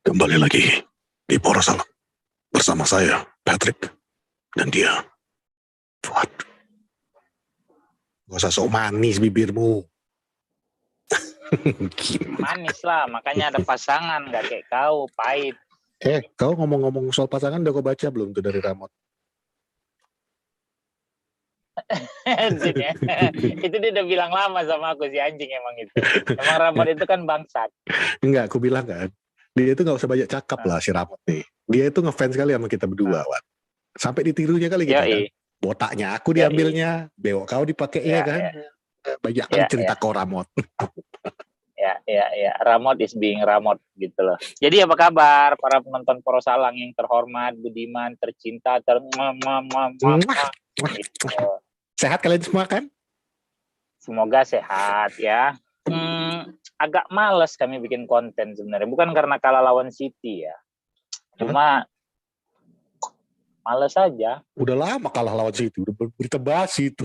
Kembali lagi di Poros Alam bersama saya, Patrick, dan dia, Fuad. Gak usah sok manis bibirmu. Manis lah, makanya ada pasangan, gak kayak kau, pahit. Kau ngomong-ngomong soal pasangan udah kau baca belum tuh dari Ramot? Itu dia udah bilang lama sama aku, si anjing emang itu. Emang Ramot itu kan bangsat. Enggak, aku bilang kan, dia itu gak usah banyak cakap lah si Ramot nih. Dia itu ngefans kali sama kita berdua, Wan. Sampai ditirunya kali kita kan. Botaknya aku diambilnya, bewok kau dipakainya kan. Banyak kan cerita kau Ramot. Ya, Ramot is being Ramot gitu loh. Jadi apa kabar para penonton Poros Alang yang terhormat, budiman, tercinta, gitu. Sehat kalian semua kan? Semoga sehat ya. Agak males kami bikin konten sebenarnya, bukan karena kalah lawan City ya. Cuma males aja. Udah lama kalah lawan City, udah berita basi itu.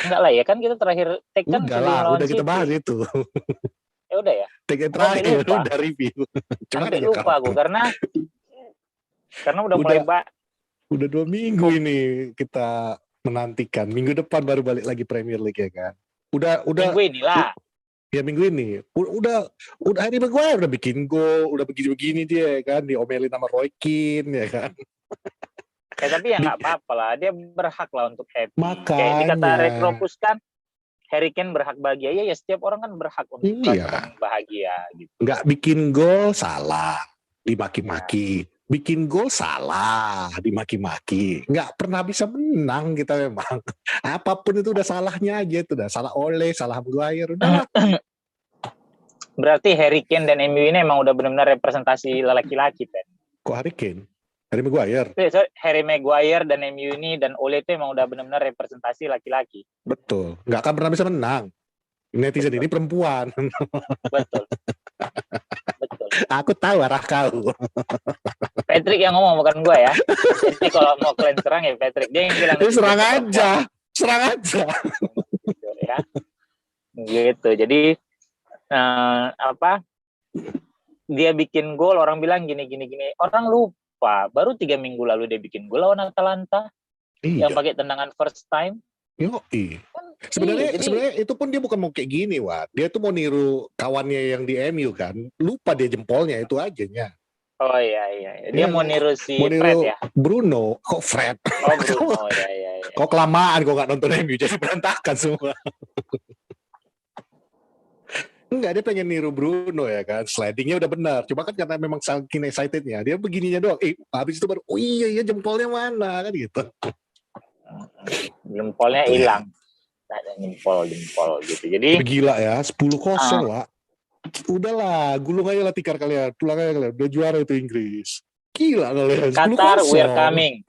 Enggak lah ya, kan kita terakhir take kan udah kita bahas itu. Ya udah ya. Take terakhir udah review. Sampai lupa aku karena udah mulai udah 2 minggu ini kita menantikan. Minggu depan baru balik lagi Premier League ya kan. Udah minggu inilah. Ya minggu ini. Udah Harry Maguire udah bikin gol, udah begini-begini dia kan, diomelin sama Roy Keane ya kan. Tapi ya nggak apa-apa lah, dia berhak lah untuk happy. Makanya. Kayak dikata Retropus kan, Harry Kane berhak bahagia. Ya setiap orang kan berhak untuk merasakan bahagia gitu. Nggak bikin gol salah, dimaki-maki. Bikin gol salah, dimaki-maki. Nggak pernah bisa menang kita memang. Apapun itu udah salahnya aja, itu udah salah Ole, salah Maguire, udah. Berarti Harry Kane dan MU ini emang udah benar-benar representasi laki-laki, Pen. Kok Harry Kane? Harry Maguire? Harry Maguire dan MU ini dan Ole itu emang udah benar-benar representasi laki-laki. Betul. Nggak akan pernah bisa menang. Netizen ini perempuan. Betul. Aku tahu arah kau. Patrick yang ngomong bukan gue ya. Jadi kalau mau kalian serang ya Patrick. Dia yang bilang. Serang aja. Ya. Gitu. Jadi dia bikin gol, orang bilang gini. Orang lupa. Baru 3 minggu lalu dia bikin gol lawan Atalanta. Yang pakai tendangan first time. Sebenarnya itu pun dia bukan mau kayak gini, Wak. Dia tuh mau niru kawannya yang di MU kan. Lupa dia jempolnya itu aja. Oh iya. Dia mau niru Fred ya? Bruno. Kok Fred? Oh Bruno, ya. Kok kelamaan kok nggak nonton MU, jadi berantakan semua. Enggak, dia pengen niru Bruno ya kan. Slidingnya udah benar. Cuma kan karena memang saking excitednya, dia begininya doang. Habis itu baru, jempolnya mana kan gitu. Jempolnya hilang. Ada jempol gitu. Jadi gila ya, 10-0 lah. Udahlah, gulung aja lah tikar kalian. Pulang aja kalian. Udah juara itu Inggris. Gila kalian. Qatar, we're coming.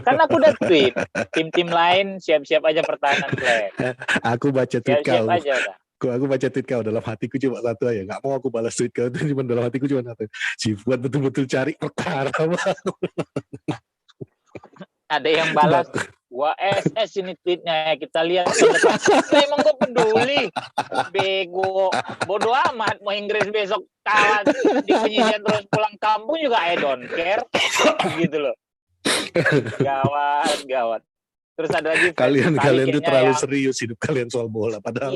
Kan aku udah tweet. Tim-tim lain siap-siap aja pertahanan kalian. Aku baca tweet kau. Siap aja udah. Aku baca tweet kau, dalam hatiku cuma satu aja. Gak mau aku balas tweet kau, cuma dalam hatiku cuma satu. Si Fuad betul-betul cari perkara. Ada yang balas, wah SS ini tweetnya, kita lihat. Emang gue peduli, bego, bodoh amat. Mau Inggris besok kalah di penyisian terus pulang kampung juga I don't care, gitu loh. Gawat. Terus ada lagi kalian tuh terlalu serius hidup kalian soal bola. Padahal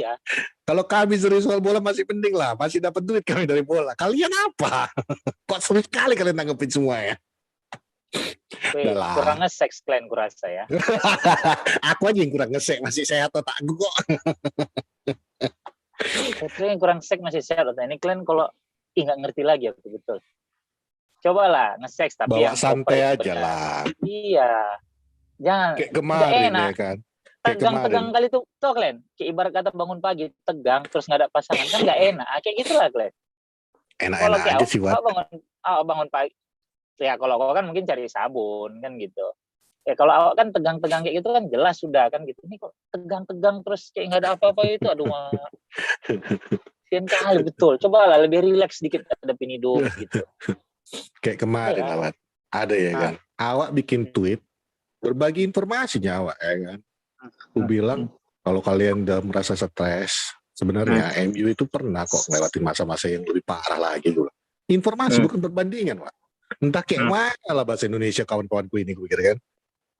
kalau kami serius soal bola masih penting lah, masih dapat duit kami dari bola. Kalian apa? Kok serius sekali kalian tanggepin semua ya? Kurang nge-sex kalian kurasa ya. Aku aja yang kurang nge-sex, masih sehat otakku kok. Itu yang kurang sex masih sehat otak. Ini kalian kalau nggak ngerti lagi betul. Cobalah nge-sex tapi bawa yang santai aja lah. Iya. Jangan kayak kemarin ya kan. Tegang kali tuh kalian. Kayak ibarat kata bangun pagi tegang terus nggak ada pasangan kan nggak enak. Kayak gitulah kalian. Enak-enak aja sih Wat. Bangun pagi. Ya kalau kau kan mungkin cari sabun kan gitu. Ya kalau awak kan tegang-tegang kayak gitu kan jelas sudah kan gitu. Ini kok tegang-tegang terus kayak nggak ada apa-apa itu, aduh Sian kali betul. Cobalah lebih rileks sedikit hadapin hidup gitu. Kayak kemarin Awak ada ya kan. Awak bikin tweet berbagi informasinya awak ya kan. Aku bilang kalau kalian udah merasa stres Sebenarnya MU itu pernah kok ngelewatin masa-masa yang lebih parah lagi dulu. Informasi bukan perbandingan, Pak. Entah kayak mana lah bahasa Indonesia kawan-kawanku ini, gue kira kan.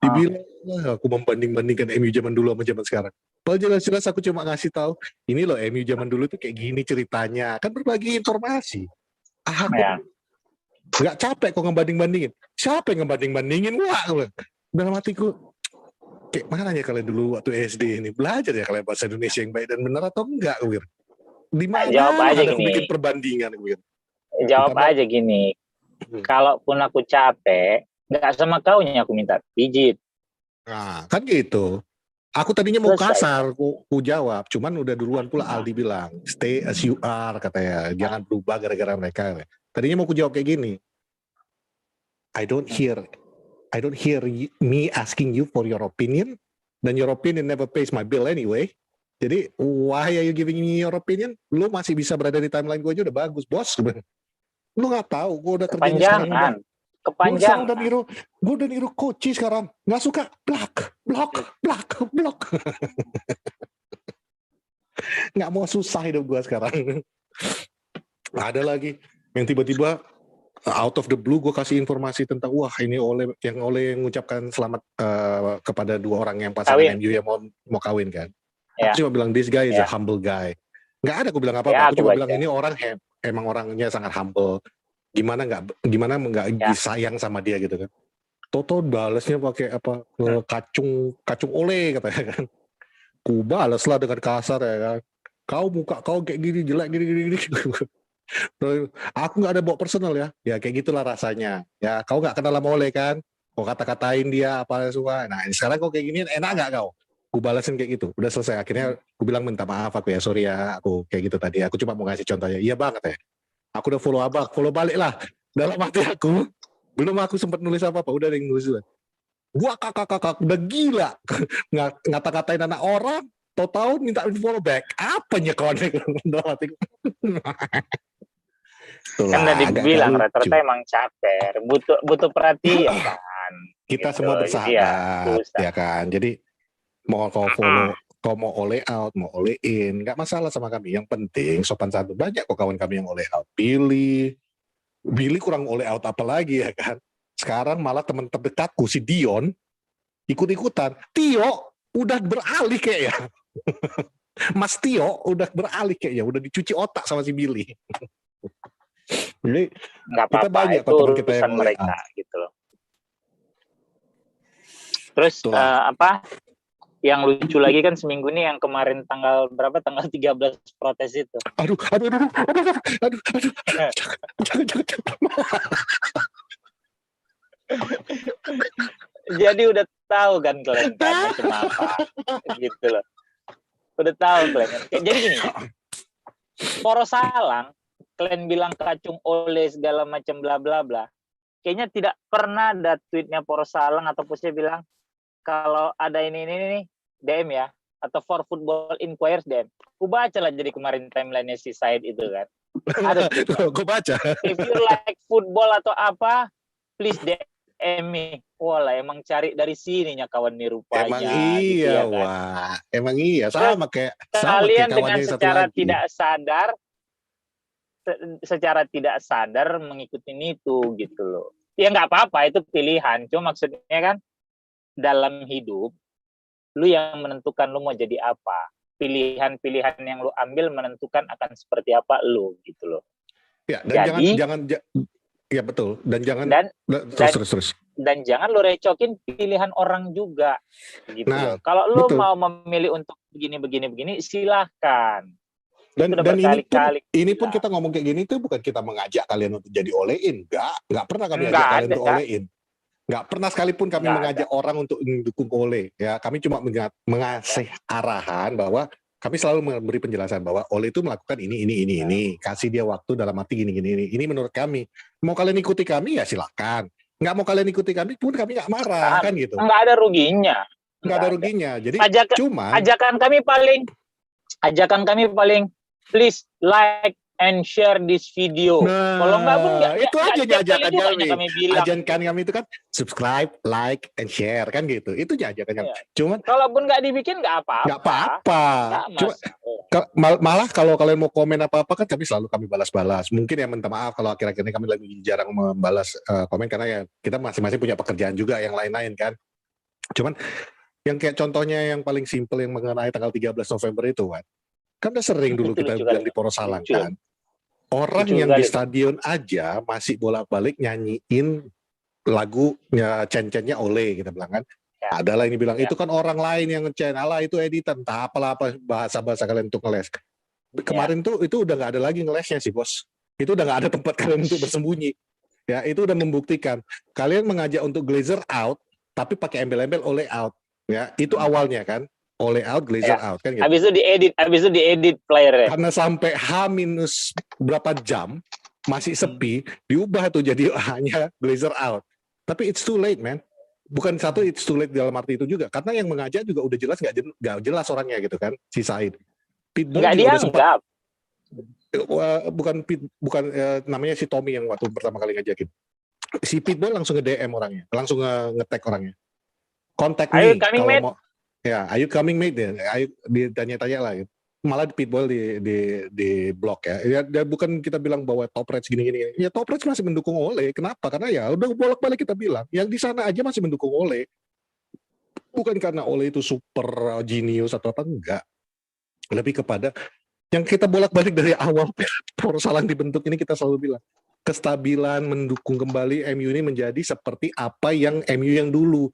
Dibilang aku membanding-bandingkan MU zaman dulu sama zaman sekarang. Kalau jelas-jelas aku cuma ngasih tahu, ini loh MU zaman dulu tuh kayak gini ceritanya. Kan berbagi informasi. Aku nggak capek kok ngebanding-bandingin. Siapa yang ngebanding-bandingin? Wah, dalam hatiku, kayak mana ya kalian dulu waktu SD ini? Belajar ya kalian bahasa Indonesia yang baik dan benar atau enggak? Di mana jawab aja ada aku gini. bikin perbandingan? Jawab aja gini. Kalaupun aku capek, nggak sama kaunya aku minta pijit. Nah, kan gitu. Aku tadinya mau kasar, ku jawab. Cuman udah duluan pula Aldi bilang, stay as you are, katanya. Jangan berubah gara-gara mereka. Tadinya mau ku jawab kayak gini. I don't hear me asking you for your opinion, dan your opinion never pays my bill anyway. Jadi, why are you giving me your opinion? Lu masih bisa berada di timeline gue aja udah bagus, bos. Lu nggak tahu, gue udah kerjanya sekarang. Kepanjangan. Gue udah niru Koci sekarang. Nggak suka, blok. Nggak mau susah hidup gue sekarang. Ada lagi yang tiba-tiba out of the blue gue kasih informasi tentang ini Ole yang mengucapkan selamat kepada 2 orang yang pasangan MU yang mau kawin kan. Aku cuma bilang this guy is a humble guy. Nggak ada aku bilang apa-apa. Aku cuma bilang ini orang emang orangnya sangat humble. Gimana nggak disayang sama dia gitu kan. Toto balasnya pakai apa kacung Ole katanya kan. Ku balas lah dengan kasar ya kan. Muka kau kayak gini jelek gini. Aku nggak ada bawa personal ya kayak gitulah rasanya. Ya kau nggak kenal sama Ole kan. Kau kata-katain dia apa semua. Nah sekarang kau kayak gini enak nggak kau? Ku balasin kayak gitu. Udah selesai. Akhirnya aku bilang minta maaf aku ya, sorry ya aku kayak gitu tadi. Aku cuma mau ngasih contohnya. Iya banget ya. Aku udah follow balik lah. Dalam hati aku, belum aku sempat nulis apa-apa, udah ada yang nulis. Gua kakak, udah gila. Ngata-ngatain anak orang, tahu minta follow back. Apanya kawan? Dalam hatiku. Kan tadi bilang rata-rata emang capek, butuh perhatian kan. Kita gitu, semua bersahabat, ya kan. Jadi mau kau follow, kau mau all out, mau all in, nggak masalah sama kami. Yang penting sopan santun. Banyak kok kawan kami yang all out. Billy kurang all out apa lagi ya kan. Sekarang malah teman terdekatku si Dion ikut-ikutan. Tio udah beralih kayaknya. Mas Tio udah beralih kayaknya, udah dicuci otak sama si Billy. Jadi nggak apa-apa, kita banyak itu teman kita yang mereka gitu loh. Terus yang lucu lagi kan seminggu ini yang kemarin tanggal 13 protes itu. Aduh. Jangan. Jadi udah tahu kan kalian macam apa gitu loh. Udah tahu kalian. Jadi gini, Poros Salang kalian bilang kacung Ole segala macam bla bla bla. Kayaknya tidak pernah ada tweetnya Poros Salang atau postnya bilang kalau ada ini DM ya, atau for football inquiries DM. Ku baca lah jadi kemarin timeline-nya si Said itu kan. Ada ku baca. If you like football atau apa, please DM me. Walah, emang cari dari sininya kawan nih rupanya. Emang iya, gitu ya, kan? Wah. Emang iya, sama kayak kalian dengan secara tidak sadar mengikuti itu gitu loh. Ya nggak apa-apa, itu pilihan. Cuma maksudnya kan dalam hidup lu yang menentukan lu mau jadi apa. Pilihan-pilihan yang lu ambil menentukan akan seperti apa lu gitu loh. Ya, dan jangan ya betul. Dan jangan terus. Dan jangan lu recokin pilihan orang juga gitu loh. Kalau lu mau memilih untuk begini silahkan. Dan ini pun kita ngomong kayak gini tuh bukan kita mengajak kalian untuk jadi all in. Enggak pernah kami ajak kalian untuk all in. Nggak pernah sekalipun kami mengajak orang untuk mendukung Ole. Ya, kami cuma mengasih arahan bahwa kami selalu memberi penjelasan bahwa Ole itu melakukan ini. Kasih dia waktu dalam arti gini. Ini menurut kami. Mau kalian ikuti kami ya silakan. Nggak mau kalian ikuti kami pun kami nggak marah kan gitu. Nggak ada ruginya. Nggak ada ruginya. Jadi ajakan kami paling please like and share this video. Kalau nggak pun itu aja ajakan kami bilang. Ajakan kami itu kan subscribe, like, and share kan gitu. Itu ajakan kami. Cuman kalaupun nggak dibikin nggak apa-apa. Nggak apa-apa. Cuma malah kalau kalian mau komen apa-apa kan kami balas-balas. Mungkin ya minta maaf kalau akhir-akhir ini kami lagi jarang membalas komen karena ya kita masing-masing punya pekerjaan juga yang lain-lain kan. Cuman yang kayak contohnya yang paling simpel yang mengenai tanggal 13 November itu kan udah sering dulu kita bilang di Poros Salang kan. Orang yang di stadion aja masih bolak-balik nyanyiin lagunya Cen-Cennya Ole kita bilang kan. Adalah ini bilang itu kan orang lain yang ngecen, alah itu editan, entah apalah apa bahasa kalian untuk ngeles. Kemarin tuh itu udah nggak ada lagi ngelesnya sih bos. Itu udah nggak ada tempat kalian untuk bersembunyi. Ya itu udah membuktikan kalian mengajak untuk Glazer out, tapi pakai embel-embel Ole out. Ya itu awalnya kan. Ole out, Glazer out kan gitu. Habis itu diedit playernya. Karena sampai H- berapa jam masih sepi, diubah tuh jadi hanya Glazer out. Tapi it's too late, man. Bukan satu it's too late dalam arti itu juga, karena yang mengajak juga udah jelas nggak jelas orangnya gitu kan, si Said. Pitbull nggak juga udah sempat. Bukan namanya si Tommy yang waktu pertama kali ngajakin. Si Pitbull langsung nge-DM orangnya, langsung nge-tag orangnya. Contact me kalau mau. Ya, are you coming mate? Ayo ditanya-tanya lah. Gitu. Malah Pitbull di blog ya. Dan bukan kita bilang bahwa Top Reds gini-gini. Ya Top Reds masih mendukung Ole. Kenapa? Karena ya udah bolak-balik kita bilang. Yang di sana aja masih mendukung Ole. Bukan karena Ole itu super genius atau apa, enggak. Lebih kepada yang kita bolak-balik dari awal Poros Salang dibentuk ini kita selalu bilang. Kestabilan mendukung kembali MU ini menjadi seperti apa yang MU yang dulu.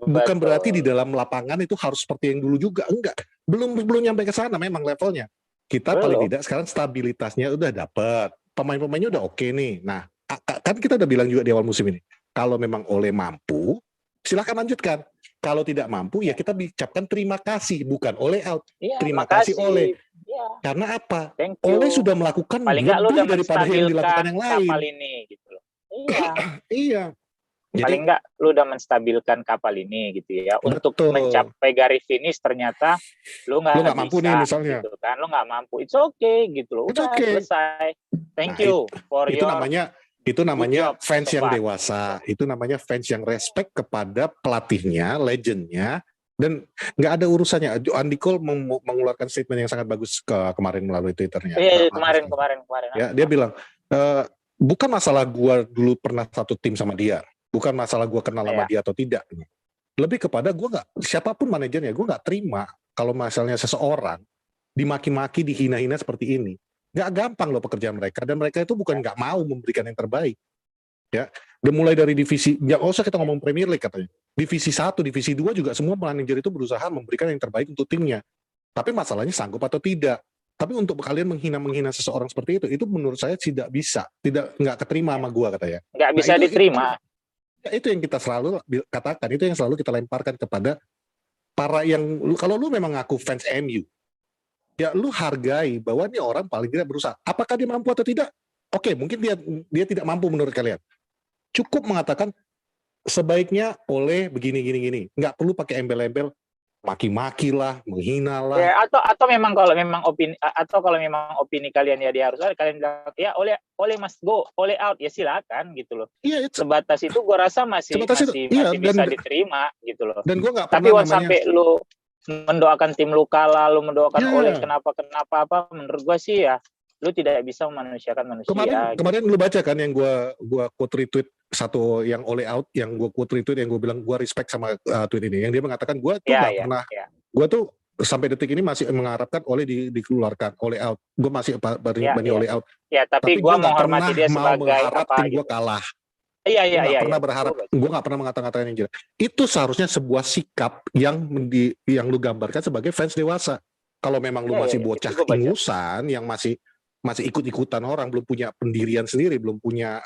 Bukan berarti di dalam lapangan itu harus seperti yang dulu juga, enggak. Belum nyampe ke sana memang levelnya. Kita paling tidak sekarang stabilitasnya udah dapat. Pemain-pemainnya udah oke nih. Nah, kan kita udah bilang juga di awal musim ini. Kalau memang Ole mampu, silakan lanjutkan. Kalau tidak mampu ya kita ucapkan terima kasih, bukan Ole out. Terima kasih Ole. Ya. Karena apa? Ole sudah melakukan lebih daripada yang dilakukan yang lain. Kapal ini, gitu loh. Iya. Iya. Paling enggak lu udah menstabilkan kapal ini gitu ya. Untuk mencapai garis finish ternyata lu nggak mampu nih misalnya. Gitu kan. Lu nggak mampu. It's okay gitu loh. Udah selesai. Thank you for itu namanya fans yang dewasa. Itu namanya fans yang respect kepada pelatihnya, legendnya. Dan nggak ada urusannya. Andy Cole mengeluarkan statement yang sangat bagus kemarin melalui Twitternya. Iya, kemarin. Ya, dia bilang, bukan masalah gua dulu pernah satu tim sama dia. Bukan masalah gua kenal sama dia atau tidak. Lebih kepada gua nggak, siapapun manajernya, gua nggak terima kalau misalnya seseorang dimaki-maki, dihina-hina seperti ini. Nggak gampang loh pekerjaan mereka. Dan mereka itu bukan nggak mau memberikan yang terbaik. Ya, dan mulai dari divisi, nggak usah kita ngomong Premier League katanya. Divisi 1, divisi 2 juga semua manajer itu berusaha memberikan yang terbaik untuk timnya. Tapi masalahnya sanggup atau tidak. Tapi untuk kalian menghina seseorang seperti itu menurut saya tidak bisa, nggak keterima sama gua katanya. Nggak bisa diterima. Itu yang kita selalu katakan, itu yang selalu kita lemparkan kepada para yang, kalau lu memang ngaku fans MU, ya lu hargai bahwa ini orang paling tidak berusaha. Apakah dia mampu atau tidak? Oke, mungkin dia tidak mampu menurut kalian. Cukup mengatakan sebaiknya Ole begini. Nggak perlu pakai embel-embel maki-maki lah, menghina lah. Ya, atau memang kalau memang opini kalian ya dia harus ada, kalian bilang ya Ole must go, Ole out, ya silakan gitu loh. Iya, sebatas itu gua rasa masih bisa diterima gitu loh. Dan gua nggak pernah. Tapi sampai lu mendoakan tim lu kalah, lu mendoakan Ole kenapa apa, menurut gua sih ya lu tidak bisa memanusiakan manusia. Kemarin lu baca kan yang gua quote retweet satu yang Ole out, yang gua quote retweet, yang gua bilang gua respect sama tweet ini, yang dia mengatakan gua tuh nggak pernah, gua tuh sampai detik ini masih mengharapkan Ole dikeluarkan, Ole out. Gua masih banding Ole out. Ya, tapi gua menghormati dia sebagai tim gua kalah. Iya. Pernah berharap, gue nggak pernah mengatakan yang jelas. Itu seharusnya sebuah sikap yang lu gambarkan sebagai fans dewasa. Kalau memang lu masih bocah ingusan yang masih ikut-ikutan orang, belum punya pendirian sendiri, belum punya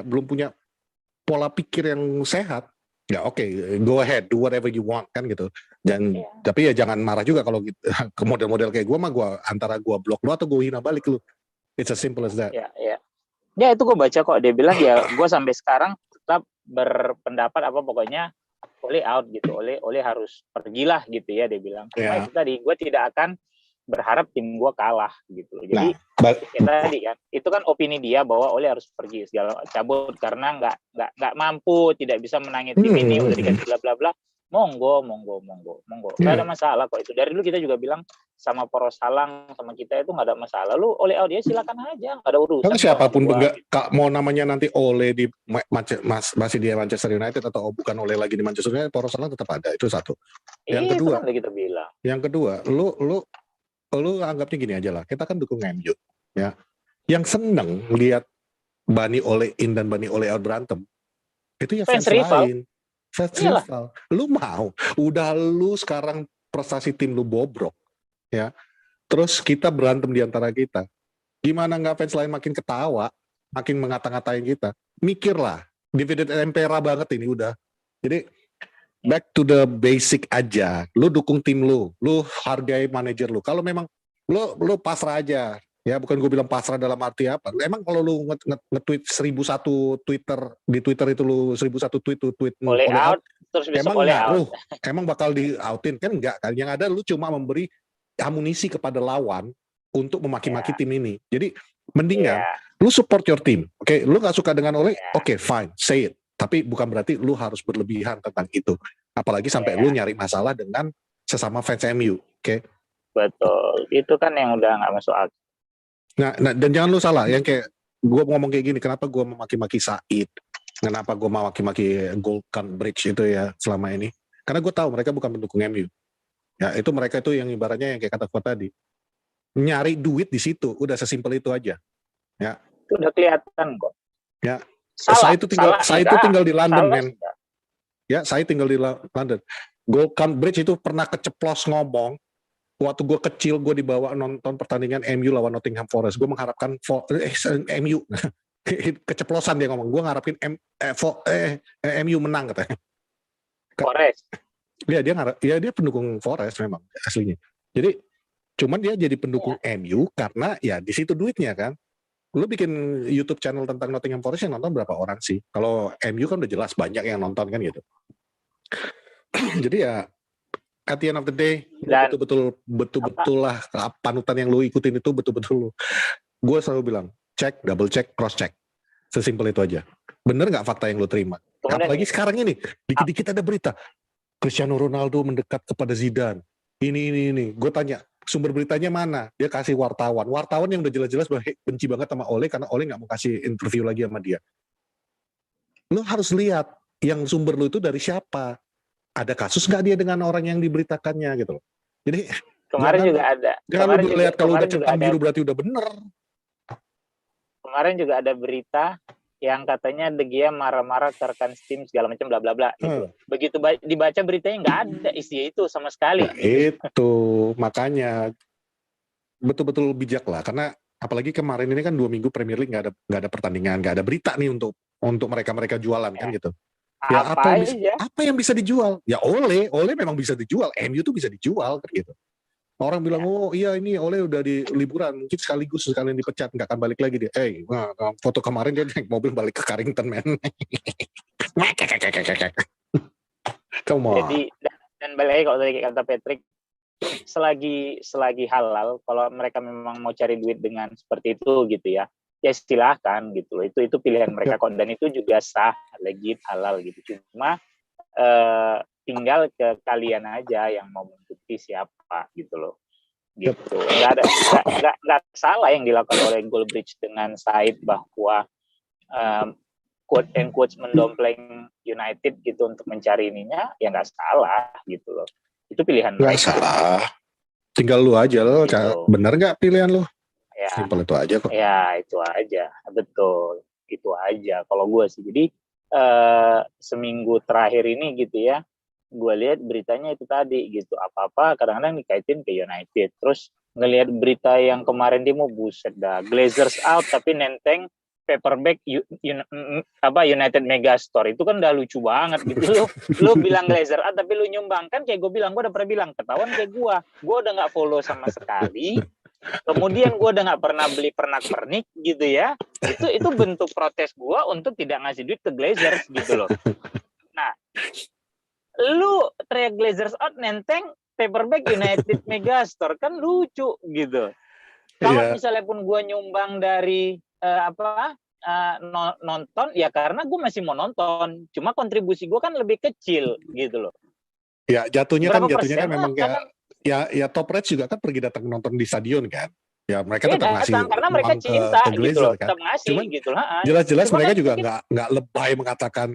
belum punya pola pikir yang sehat. Ya oke, go ahead, do whatever you want kan gitu. Dan tapi ya jangan marah juga kalau gitu. Ke model-model kayak gue mah antara gue blok lu atau gue hina balik lu. It's as simple as that. Ya itu gue baca kok, dia bilang ya gue sampai sekarang tetap berpendapat pokoknya Ole out gitu, Ole harus pergilah gitu ya, dia bilang. Cuma itu tadi gue tidak akan berharap tim gue kalah gitu loh. Jadi ya tadi kan itu kan opini dia bahwa Ole harus pergi segala cabut karena nggak mampu, tidak bisa menangi tim ini, udah dikasih bla bla bla. Monggo. Nggak ada masalah kok itu. Dari dulu kita juga bilang sama Poros Halang sama kita itu nggak ada masalah. Lu Ole out dia silakan aja, nggak ada urusan. Kalau siapapun mau namanya nanti Ole di masih di Manchester United atau bukan Ole lagi di Manchester United, Poros Halang tetap ada, itu satu. Yang kedua, itu kan kita bilang. Yang kedua, lu anggapnya gini aja lah. Kita kan dukung MU, ya. Yang seneng lihat Bani Ole in dan Bani Ole out berantem, itu ya fans lain. Fans rival. Lu mau, udah lu sekarang prestasi tim lu bobrok, ya. Terus kita berantem di antara kita. Gimana nggak fans lain makin ketawa, makin mengata-ngatain kita? Mikirlah, dividend impera banget ini udah. Jadi back to the basic aja. Lu dukung tim lu hargai manajer lu. Kalau memang lu pasrah aja. Ya bukan gue bilang pasrah dalam arti apa. Emang kalau lu nge-tweet 1001 di Twitter itu lu 1001 tweet Ole out, terus emang ngaruh, emang bakal di-outin kan enggak kan? Yang ada lu cuma memberi amunisi kepada lawan untuk memaki-maki tim ini. Jadi mendingan lu support your team. Oke, lu nggak suka dengan Ole, oke, fine, say it. Tapi bukan berarti lu harus berlebihan tentang itu. Apalagi sampai lu nyari masalah dengan sesama fans MU, oke? Betul, itu kan yang udah nggak masuk akal. Nah, dan jangan lu salah, yang kayak gue ngomong kayak gini, kenapa gue memaki-maki Said, kenapa gue memaki-maki Golkan Bridge itu ya selama ini? Karena gue tahu mereka bukan pendukung MU. Ya itu mereka itu yang ibaratnya yang kayak kata gue tadi, nyari duit di situ, udah sesimpel itu aja. Ya. Itu udah kelihatan kok. Ya. Saya itu tinggal di London, men. Ya, saya tinggal di London. Golkan Bridge itu pernah keceplos ngomong. Waktu gue kecil, gue dibawa nonton pertandingan MU lawan Nottingham Forest. Gue mengharapkan MU. Keceplosan dia ngomong. Gue ngarapin MU menang katanya. Forest. Dia pendukung Forest memang aslinya. Jadi cuman dia jadi pendukung MU karena ya di situ duitnya kan. Lu bikin YouTube channel tentang Nottingham Forest yang nonton berapa orang sih? Kalau MU kan udah jelas banyak yang nonton kan gitu. Jadi ya at the end of the day, betul-betul lah panutan yang lu ikutin itu betul-betul lu. Gue selalu bilang, double check, cross check. Sesimpel itu aja. Bener nggak fakta yang lu terima? Apalagi sekarang ini, dikit-dikit ada berita. Cristiano Ronaldo mendekat kepada Zidane. Ini. Gue tanya, sumber beritanya mana? Dia kasih wartawan. Wartawan yang udah jelas-jelas benci banget sama Ole karena Ole nggak mau kasih interview lagi sama dia. Lu harus lihat yang sumber lu itu dari siapa. Ada kasus nggak dia dengan orang yang diberitakannya gitu loh. Jadi kemarin juga ada. Jangan lu lihat kalau udah centang biru berarti udah bener. Kemarin juga ada berita yang katanya De Gea marah-marah ke rekan tim segala macam bla bla bla gitu. Begitu dibaca beritanya nggak ada isi itu sama sekali. Nah, itu makanya betul-betul bijak lah karena apalagi kemarin ini kan 2 minggu Premier League nggak ada pertandingan, nggak ada berita nih untuk mereka jualan kan gitu. Ya apa yang bisa dijual? Ya Ole memang bisa dijual. MU tuh bisa dijual kan gitu. Orang bilang oh iya ini Ole udah di liburan mungkin sekalian dipecat nggak akan balik lagi dia. Foto kemarin dia naik mobil balik ke Carrington man. Come on. Jadi dan balik lagi kalau tadi kata Patrick selagi halal kalau mereka memang mau cari duit dengan seperti itu gitu ya silahkan gitu loh. Itu pilihan mereka kok dan itu juga sah, legit, halal gitu. Cuma tinggal ke kalian aja yang mau mengikuti siapa gitu loh. Gitu. Enggak salah yang dilakukan oleh Goldbridge dengan Said bahwa quote and quote mendompleng United gitu untuk mencari ininya ya enggak salah gitu loh. Itu pilihan mereka. Enggak salah. Tinggal lu aja lo, gitu. Bener enggak pilihan lu? Ya, simpel itu aja kok. Ya itu aja, betul itu aja. Kalau gue sih, jadi seminggu terakhir ini gitu ya, gue lihat beritanya itu tadi gitu. Apa-apa kadang-kadang dikaitin ke United. Terus ngelihat berita yang kemarin dia mau buset dah, Glazers out tapi nenteng paperback United Megastore itu kan udah lucu banget gitu. Lu bilang Glazer out tapi lu nyumbang kan kayak gue udah pernah bilang ketahuan kayak gue udah nggak follow sama sekali. Kemudian gue udah nggak pernah beli pernak-pernik gitu ya. Itu bentuk protes gue untuk tidak ngasih duit ke Glazers gitu loh. Nah, lu teriak Glazers out nenteng paperback United Megastore kan lucu gitu. Kalau misalnya pun gue nyumbang dari nonton, ya karena gue masih mau nonton. Cuma kontribusi gue kan lebih kecil gitu loh. Ya jatuhnya kan memang ya Top Reds juga kan pergi datang nonton di stadion kan. Ya mereka tetap ngasih karena mereka cinta ke Glazer, gitu loh, kan. tetap ngasih. Cuman, gitu lah. Jelas-jelas mereka juga nggak lebay mengatakan.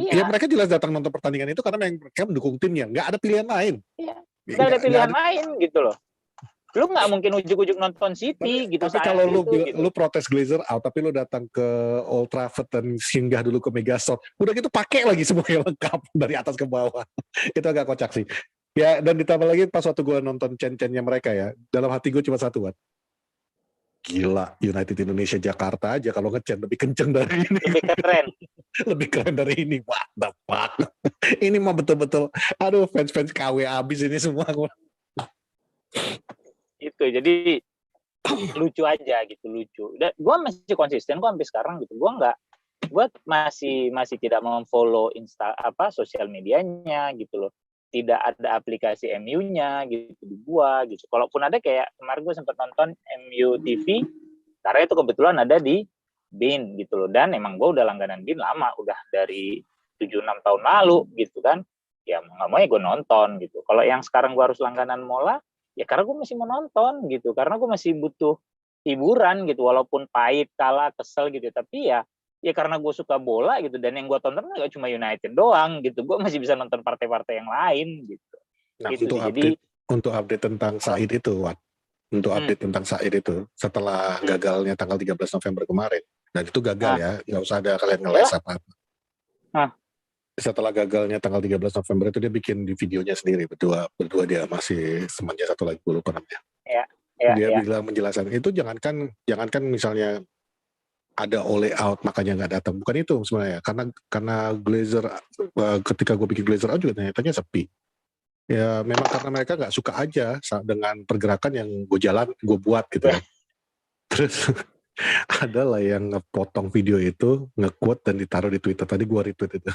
Ya mereka jelas datang nonton pertandingan itu karena mereka mendukung timnya. Nggak ada pilihan lain. Nggak ada pilihan lain gitu loh. Lu nggak mungkin ujuk-ujuk nonton City gitu. Tapi kalau lu protes Glazer out, tapi lu datang ke Old Trafford dan singgah dulu ke Megastore, udah gitu pakai lagi semuanya lengkap dari atas ke bawah. Itu agak kocak sih. Ya, dan ditambah lagi pas waktu gue nonton cen-cennya mereka ya, dalam hati gue cuma satu, Wat. Gila, United Indonesia Jakarta aja kalau ngecen lebih kenceng dari ini. Lebih keren. Lebih keren dari ini. What the fuck. Ini mah betul-betul, aduh fans-fans KW abis ini semua. Itu jadi lucu aja gitu, lucu. Dan gue masih konsisten gue sampai sekarang gitu. Gue masih tidak memfollow sosial medianya gitu loh. Tidak ada aplikasi MU-nya gitu di gua gitu. Kalaupun ada kayak kemarin gue sempat nonton MU TV, karena itu kebetulan ada di BeIN gitu loh. Dan emang gue udah langganan BeIN lama, udah dari 7-6 tahun lalu gitu kan. Ya nggak mau ya gue nonton gitu. Kalau yang sekarang gue harus langganan Mola, ya karena gue masih mau nonton gitu. Karena gue masih butuh hiburan gitu. Walaupun pahit, kalah, kesel gitu. Tapi ya karena gue suka bola gitu, dan yang gue tonton gak cuma United doang gitu, gue masih bisa nonton partai-partai yang lain gitu. Nah, gitu untuk update tentang Said itu, Wat. Untuk update tentang Said itu, setelah gagalnya tanggal 13 November kemarin, dan itu gagal ya, nggak usah ada kalian ngeles apa-apa. Setelah gagalnya tanggal 13 November itu dia bikin di videonya sendiri, berdua dia masih temannya satu lagi, gue lupa namanya. Dia bilang menjelaskan, itu jangankan misalnya ada Ole out makanya nggak datang, bukan itu sebenarnya, karena Glazer ketika gue bikin Glazer out juga ternyata sepi ya, memang karena mereka nggak suka aja dengan pergerakan yang gue buat gitu kan. Terus ada lah yang ngepotong video itu, nge-quote dan ditaruh di Twitter, tadi gue retweet itu.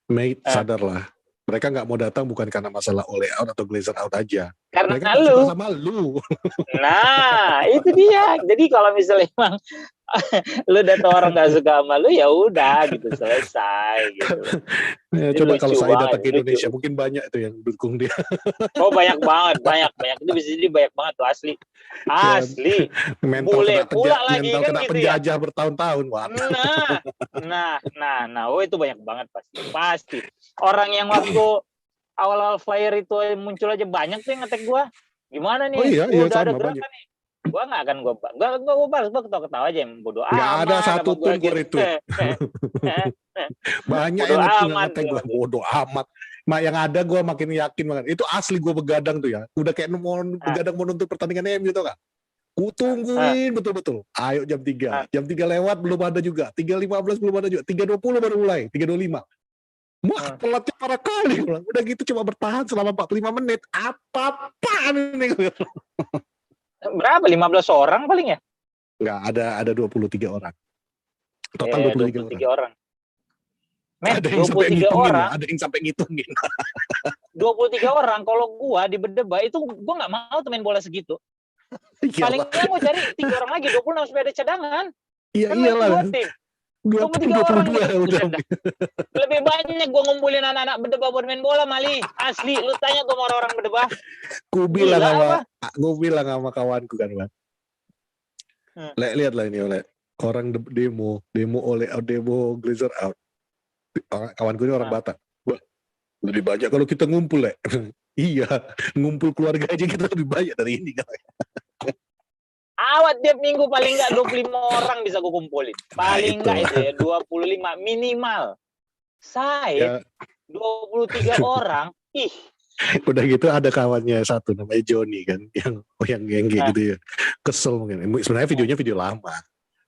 Mate, sadarlah, mereka nggak mau datang bukan karena masalah Ole out atau Glazer out aja, karena mereka nggak suka sama lu. Nah itu dia. Jadi kalau misalnya emang lu udah tau orang gak suka sama lu, ya udah gitu, selesai gitu. Ya, coba kalau saya datang ke Indonesia mungkin banyak itu yang dukung dia. Oh banyak banget itu bisa jadi banyak banget tuh, asli. Mental kena gitu penjajah ya. Bertahun-tahun. Nah, itu banyak banget pasti. Orang yang waktu awal-awal flyer itu muncul aja banyak tuh yang ngetek gua. Gimana nih? Oh iya, udah sama, ada gerakan nih. Gua nggak akan gue balas, gue ketawa aja, yang bodoh amat. Nggak ada satu pun gue retweet. Banyak yang ngetek gue, bodoh amat. Yang ada gue makin yakin banget. Itu asli gue begadang tuh ya. Udah kayak begadang mau nonton pertandingan MU tuh kan. Ku tungguin betul-betul. Ayo jam 3. Jam 3 lewat belum ada juga. 3.15 belum ada juga. 3.20 baru mulai. 3.25. Telatnya parah kali. Udah gitu cuma bertahan selama 45 menit. Apa-apaan ini? Berapa? 15 orang paling ya? Enggak, ada 23 orang. Total 23 orang. Men, ada yang 23 orang. Ada yang sampai ngitungin. 23 orang, kalau gua di Bedeba itu gua nggak mau main bola segitu. Paling nggak mau cari 3 orang lagi, 26 supaya ada cadangan. Iya, iyalah. 23 orang udah. Lebih banyak gue ngumpulin anak-anak Bedeba buat main bola, Mali. Asli, lu tanya gue sama orang Bedeba. Gue bilang sama kawanku kan, Bang. Lihat lah ini oleh orang demo Glazer out. Kawanku ini orang Batak. Wah, lebih banyak kalau kita ngumpul, Le. Iya, ngumpul keluarga aja kita lebih banyak dari ini kan. Awat tiap minggu paling nggak 25 orang bisa gue kumpulin. Paling nggak itu ya 25 minimal. Saya 23 orang. Ih. Udah gitu ada kawannya satu namanya Johnny kan, yang kayak gitu ya. Kesel mungkin. Sebenarnya videonya video lama.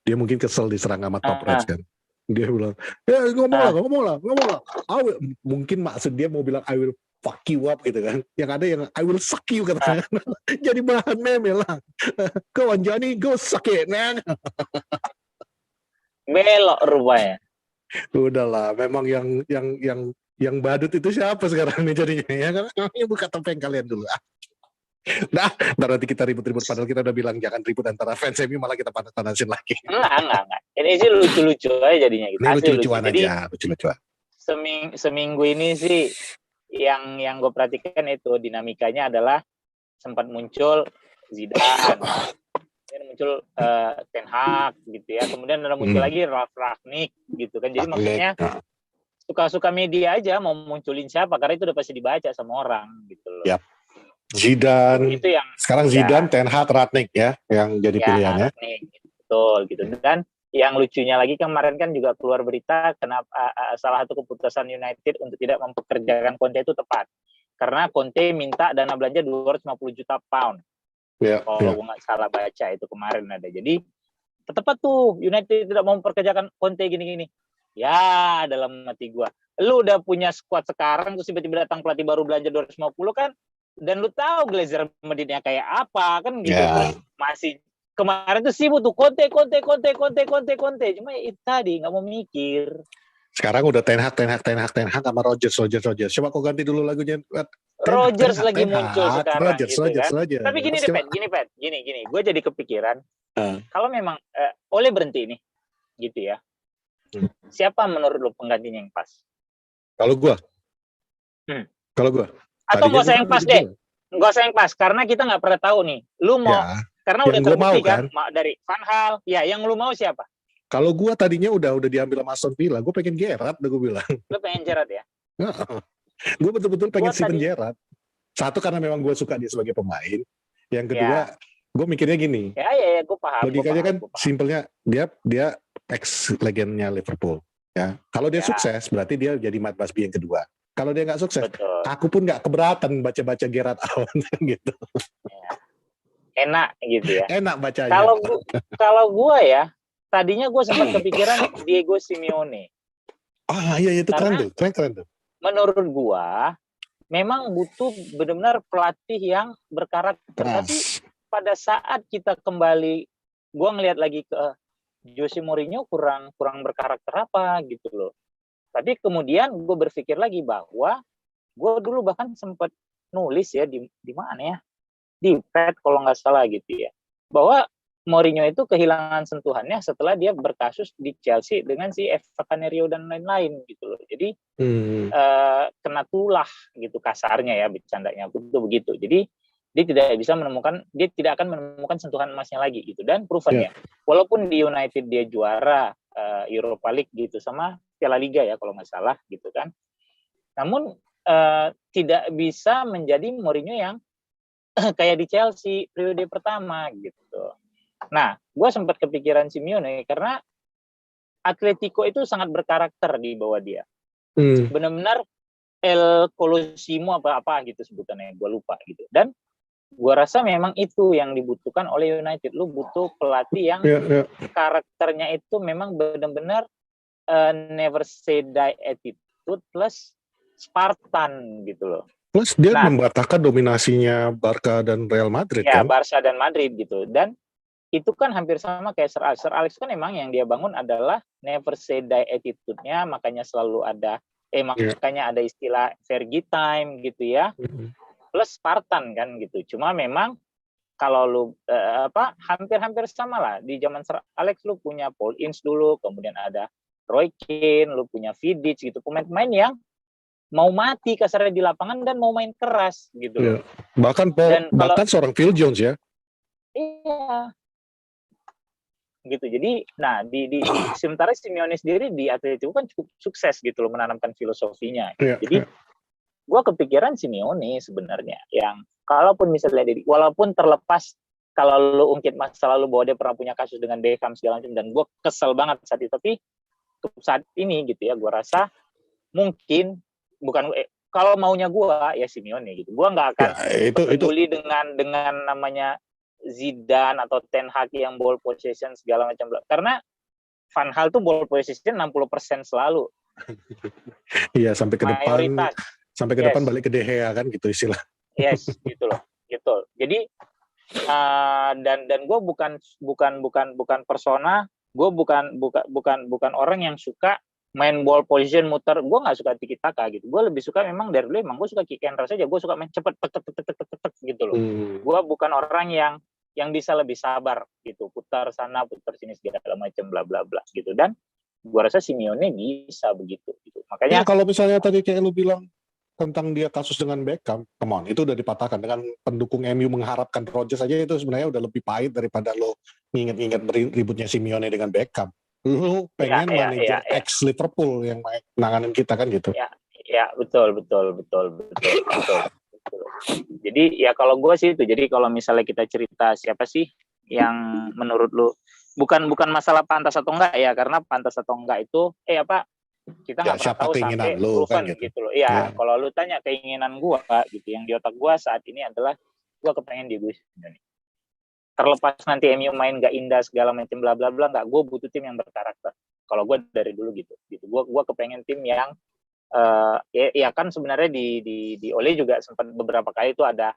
Dia mungkin kesel diserang sama Top Reds kan. Dia bilang, ya ngomong lah. Mungkin maksud dia mau bilang I will fuck you up gitu kan. Yang ada yang I will suck you katanya. Jadi bahan meme lah. Kawan Johnny, go suck it, man. Belok rupanya. Udahlah, memang yang Yang badut itu siapa sekarang nih jadinya ya? Karena buka topeng kalian dulu. Nah, ntar nanti kita ribut-ribut padahal kita udah bilang jangan ribut antara fans MU malah kita panas-panasin lagi. Enggak. Ini sih lucu-lucu aja jadinya gitu. Ini Asli lucu. lucu-lucuan Jadi aja, lucu-lucuan. seminggu ini sih yang gue perhatikan itu dinamikanya adalah sempat muncul Zidane, kemudian muncul Ten Hag gitu ya, kemudian ada muncul lagi Ralf Rangnick gitu kan. Jadi maksudnya suka-suka media aja mau munculin siapa karena itu udah pasti dibaca sama orang gitu loh. Yap. Zidane, itu yang sekarang Zidane, Ten Hag, Rangnick ya yang jadi pilihannya. Rangnick, betul gitu. Dan yang lucunya lagi kemarin kan juga keluar berita kenapa salah satu keputusan United untuk tidak mempekerjakan Conte itu tepat. Karena Conte minta dana belanja 250 juta pound. Kalau gue nggak salah baca itu kemarin ada. Jadi tepat tuh United tidak mau mempekerjakan Conte gini-gini. Ya dalam hati gue. Lu udah punya squad sekarang terus tiba-tiba datang pelatih baru belanja 250 kan. Dan lu tahu Glazer Medinnya kayak apa kan gitu. Terus masih kemarin tuh sibuk tuh Conte. Cuma itu tadi nggak mau mikir. Sekarang udah Ten Hag sama Rodgers. Coba kau ganti dulu lagunya. Rodgers lagi muncul sekarang Rodgers. Tapi gini deh, Pet. Gini. Gue jadi kepikiran. Kalau memang Ole berhenti nih, gitu ya. Siapa menurut lu penggantinya yang pas? Kalau gue? Atau nggak usah yang pas deh. Nggak usah yang pas, karena kita nggak pernah tahu nih. Lu mau, karena udah terbukti kan dari Van Gaal. Ya, yang lu mau siapa? Kalau gue tadinya udah diambil sama Aston Villa, gue pengen Gerrard, gue bilang. Lu pengen Gerrard ya? Gue betul-betul pengen Steven Gerrard. Satu karena memang gue suka dia sebagai pemain. Yang kedua, gue mikirnya gini. Ya, gue paham. Logikanya kan simpelnya dia ex legendnya Liverpool. Ya, kalau dia sukses berarti dia jadi Matt Busby yang kedua. Kalau dia nggak sukses, aku pun nggak keberatan baca-baca Gerrard Allen gitu. Enak gitu ya. Enak bacanya. Kalau gue ya. Tadinya gue sempat kepikiran Diego Simeone. Iya itu keren tuh. Menurut gue, memang butuh benar-benar pelatih yang berkarakter. Tapi pada saat kita kembali, gue ngelihat lagi ke Jose Mourinho kurang berkarakter apa gitu loh. Tapi kemudian gue berpikir lagi bahwa gue dulu bahkan sempat nulis ya di mana ya, di Pet kalau nggak salah gitu ya, bahwa Mourinho itu kehilangan sentuhannya setelah dia berkasus di Chelsea dengan si Eva Canario dan lain-lain gitu loh. Jadi kena tulah gitu kasarnya ya bercandanya aku tuh begitu. Jadi dia tidak akan menemukan sentuhan emasnya lagi gitu. Dan provennya walaupun di United dia juara Europa League gitu sama Piala Liga ya kalau nggak salah gitu kan. Namun tidak bisa menjadi Mourinho yang kayak di Chelsea periode pertama gitu. Nah, gue sempat kepikiran Simeone karena Atletico itu sangat berkarakter di bawah dia. Benar-benar El Colosimo apa gitu sebutannya, gue lupa gitu. Dan gue rasa memang itu yang dibutuhkan oleh United. Lu butuh pelatih yang karakternya itu memang benar-benar never say die attitude plus Spartan gitu loh. Plus dia membatalkan dominasinya Barca dan Real Madrid kan? Ya, Barca dan Madrid gitu. Dan itu kan hampir sama kayak Sir Alex. Sir Alex kan emang yang dia bangun adalah never say die attitude-nya, makanya selalu ada makanya ada istilah Fergie time gitu ya. Plus Spartan kan gitu. Cuma memang kalau lu hampir-hampir sama lah. Di zaman Sir Alex lu punya Paul Ince dulu, kemudian ada Roy Keane, lu punya Vidic gitu. Pemain-pemain yang mau mati kasarnya di lapangan dan mau main keras gitu. Bahkan seorang Phil Jones ya. Iya. Gitu. Jadi di sementara Simeone sendiri di Atletico kan cukup sukses gitu loh menanamkan filosofinya. Jadi gue kepikiran Simeone sebenarnya yang kalaupun misalnya walaupun terlepas kalau lu ungkit masa lalu bahwa dia pernah punya kasus dengan Beckham segala macam dan gue kesel banget saat itu, tapi saat ini gitu ya gue rasa mungkin bukan kalau maunya gue ya Simeone gitu. Gue nggak akan peduli dengan namanya Zidane atau Ten Hag yang ball possession segala macam. Karena Van Gaal tuh ball possession 60% selalu. Iya, sampai ke depan. Sampai ke depan balik ke De Gea kan gitu istilah. Yes, gitu loh. Gitu. Jadi dan gue bukan persona, gue bukan orang yang suka main ball position muter, gue nggak suka tiki taka gitu. Gue lebih suka memang dari dulu emang gue suka kick and rush aja. Gue suka main cepet tek gitu loh. Gue bukan orang yang bisa lebih sabar gitu, putar sana putar sini segala macam bla bla bla gitu. Dan gue rasa Simeone bisa begitu gitu. Makanya kalau misalnya tadi kayak lu bilang tentang dia kasus dengan Beckham, come on, itu udah dipatahkan. Dengan pendukung MU mengharapkan Rodgers aja itu sebenarnya udah lebih pahit daripada lo nginget-nginget ributnya Simeone dengan Beckham. Lu pengen manajer ex Liverpool yang nanganin kita kan gitu. Ya betul. Jadi ya kalau gue sih itu, jadi kalau misalnya kita cerita siapa sih yang menurut lu bukan masalah pantas atau enggak ya, karena pantas atau enggak itu kita nggak pernah tahu sampai proven gitu loh. Iya, kalau lu tanya keinginan gue gitu, yang di otak gue saat ini adalah gue kepengen Diego Simeone. Terlepas nanti MU main gak indah segala macam bla bla bla, nggak, gue butuh tim yang berkarakter. Kalau gue dari dulu gitu. Gue kepengen tim yang ya kan sebenarnya di Ole juga sempat beberapa kali itu ada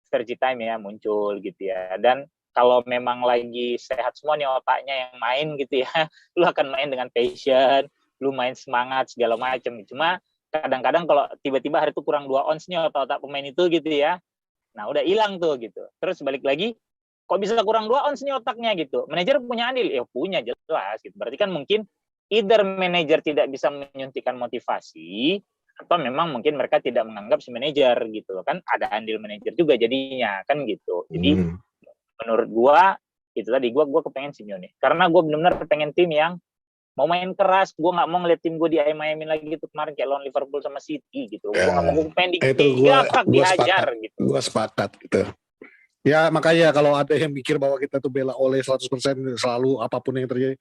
Fergie time ya muncul gitu ya. Dan kalau memang lagi sehat semua nih otaknya yang main gitu ya, lu akan main dengan passion, lu main semangat segala macam. Cuma kadang-kadang kalau tiba-tiba hari itu kurang 2 ons nih otak pemain itu gitu ya, nah udah hilang tuh gitu. Terus balik lagi, kok bisa kurang 2 ons nih otaknya gitu. Manajer punya andil? Ya punya, jelas gitu. Berarti kan mungkin either manajer tidak bisa menyuntikkan motivasi, atau memang mungkin mereka tidak menganggap si manajer gitu loh. Kan ada andil manajer juga jadinya kan gitu. Jadi menurut gua itu tadi, gua kepengen Simeone. Karena gua benar-benar pengen tim yang mau main keras. Gue nggak mau ngeliat tim gue diayam-ayamin lagi gitu kemarin kayak lawan Liverpool sama City gitu. Gue nggak mau, gue pengen dihajar gitu. Gue sepakat gitu. Ya makanya kalau ada yang mikir bahwa kita tuh bela Ole 100% selalu apapun yang terjadi,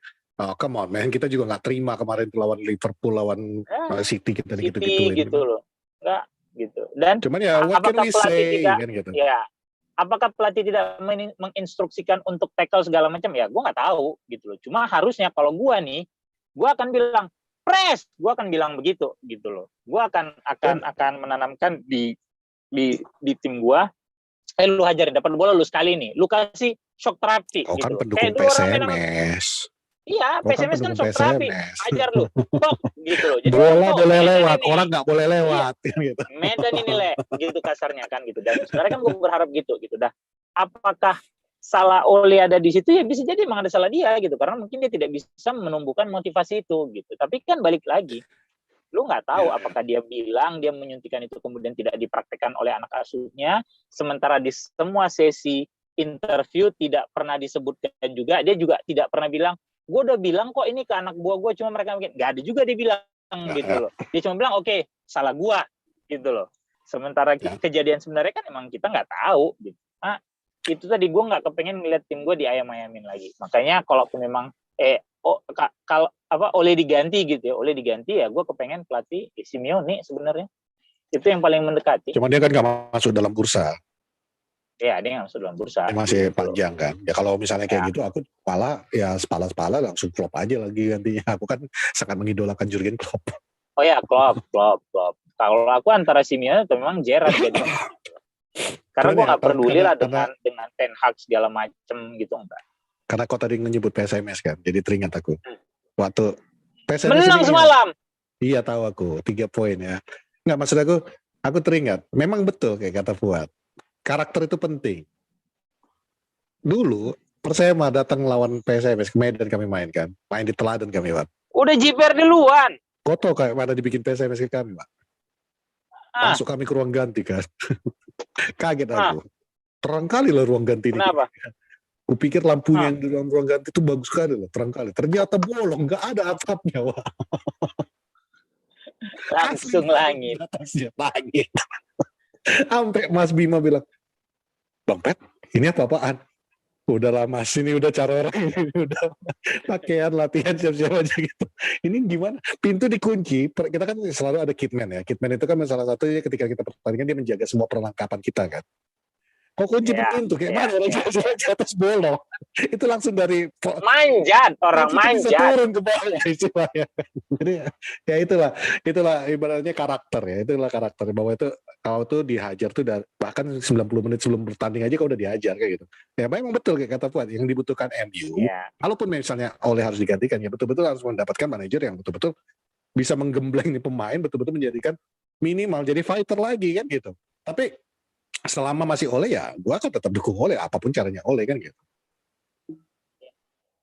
come on man, kita juga nggak terima kemarin lawan Liverpool, lawan City kita gitu-gituin gitu loh. Nggak gitu. Dan cuman ya what can we say kan gitu. Ya, apakah pelatih tidak menginstruksikan untuk tackle segala macam? Ya gue nggak tahu gitu loh. Cuma harusnya kalau gue nih, gue akan bilang press, gue akan bilang begitu gitu loh. Gue akan menanamkan di tim gue, lu hajarin, dapat bola lu sekali nih, lu kasih shock terapi gitu. Kan pendukung PSMS. Iya, PSMS kan shock terapi, ajar lu, tok gitu loh. Jadi bola boleh lewat, orang nggak boleh lewat. Iya. Gitu. Medan ini gitu kasarnya kan gitu. Dan sebenarnya kan gue berharap gitu. Dah, apakah salah Ole ada di situ? Ya bisa jadi emang ada salah dia gitu, karena mungkin dia tidak bisa menumbuhkan motivasi itu gitu. Tapi kan balik lagi, lu nggak tahu apakah dia menyuntikkan itu kemudian tidak dipraktekkan oleh anak asuhnya, sementara di semua sesi interview tidak pernah disebutkan juga, dia juga tidak pernah bilang, gue udah bilang kok ini ke anak buah gue, cuma mereka mungkin nggak ada juga dia bilang gitu loh. Dia cuma bilang oke, salah gue gitu loh. Sementara kejadian sebenarnya kan emang kita nggak tahu gitu. Nah, itu tadi gue nggak kepengen melihat tim gue diayam-ayamin lagi. Makanya kalaupun memang kalau Ole diganti gitu ya, gue kepengen pelatih Simeone sebenarnya. Itu yang paling mendekati. Cuma dia kan nggak masuk dalam bursa. Ya, dia nggak masuk dalam bursa. Dia masih panjang kan. Ya kalau misalnya kayak gitu, aku sepala langsung Klopp aja lagi gantinya. Aku kan sangat mengidolakan Jurgen Klopp. Oh ya, Klopp. Kalau aku antara Simeone atau memang Gerrard jadi. Karena gue nggak peduli lah dengan Ten Hag segala macem gitu, enggak. Karena kau tadi menyebut PSMS kan, jadi teringat aku. Waktu PSMS menang semalam. Iya tahu aku, 3 poin ya. Nggak, maksud aku teringat. Memang betul kayak kata Fuad. Karakter itu penting. Dulu Persema datang lawan PSMS, ke Medan kami main kan. Main di Teladan kami, Pak. Udah jiper duluan. Kau tahu kayak mana dibikin PSMS ke kami, Pak? Masuk kami ke ruang ganti kan. Kaget aku. Terang kali lah ruang ganti ini. Kenapa? Kupikir lampunya yang di dalam ruang ganti itu bagus sekali loh, terang kali. Ternyata bolong, nggak ada atapnya, wah. Langsung langit. Atasnya langit. Sampai Mas Bima bilang, Bang Pet, ini apa-apaan? Udah lama sini, udah cara orang ini, udah pakaian, latihan, siap-siap aja gitu. Ini gimana? Pintu dikunci, kita kan selalu ada kitman ya. Kitman itu kan salah satunya ketika kita pertandingan, dia menjaga semua perlengkapan kita kan. Kok kunci pintu kayak mana? Orang di atas bolong. Itu langsung dari manjat, orang manjat. Turun ke bawah istilahnya. Jadi ya itulah ibaratnya karakter ya. Itulah karakter bahwa itu kau tuh dihajar tuh bahkan 90 menit sebelum bertanding aja kau udah dihajar kayak gitu. Ya memang betul kayak kata Fuad, yang dibutuhkan MU. Walaupun misalnya Ole harus digantikan, ya betul-betul harus mendapatkan manajer yang betul-betul bisa menggembleng nih pemain betul-betul menjadikan minimal jadi fighter lagi kan gitu. Tapi selama masih Ole ya gue akan tetap dukung Ole apapun caranya Ole kan gitu.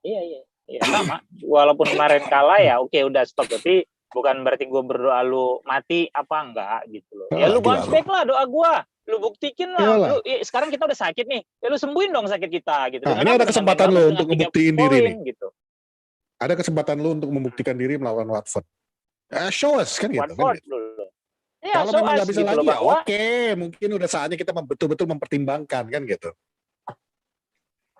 Iya sama. Walaupun kemarin kalah ya oke udah stop, tapi bukan berarti gue berdoa lu mati apa enggak gitu loh. Ya lu bounce back lah doa gue. Lu buktikin lah. Lu sekarang kita udah sakit nih. Ya lu sembuhin dong sakit kita gitu. Nah, ini ada kesempatan lo untuk membuktiin diri nih. Gitu. Ada kesempatan lo untuk membuktikan diri melawan Watford. Show us kan gitu. Kan, gitu. Ya, kalau memang nggak bisa gitu lagi ya oke, mungkin udah saatnya kita betul-betul mempertimbangkan kan gitu.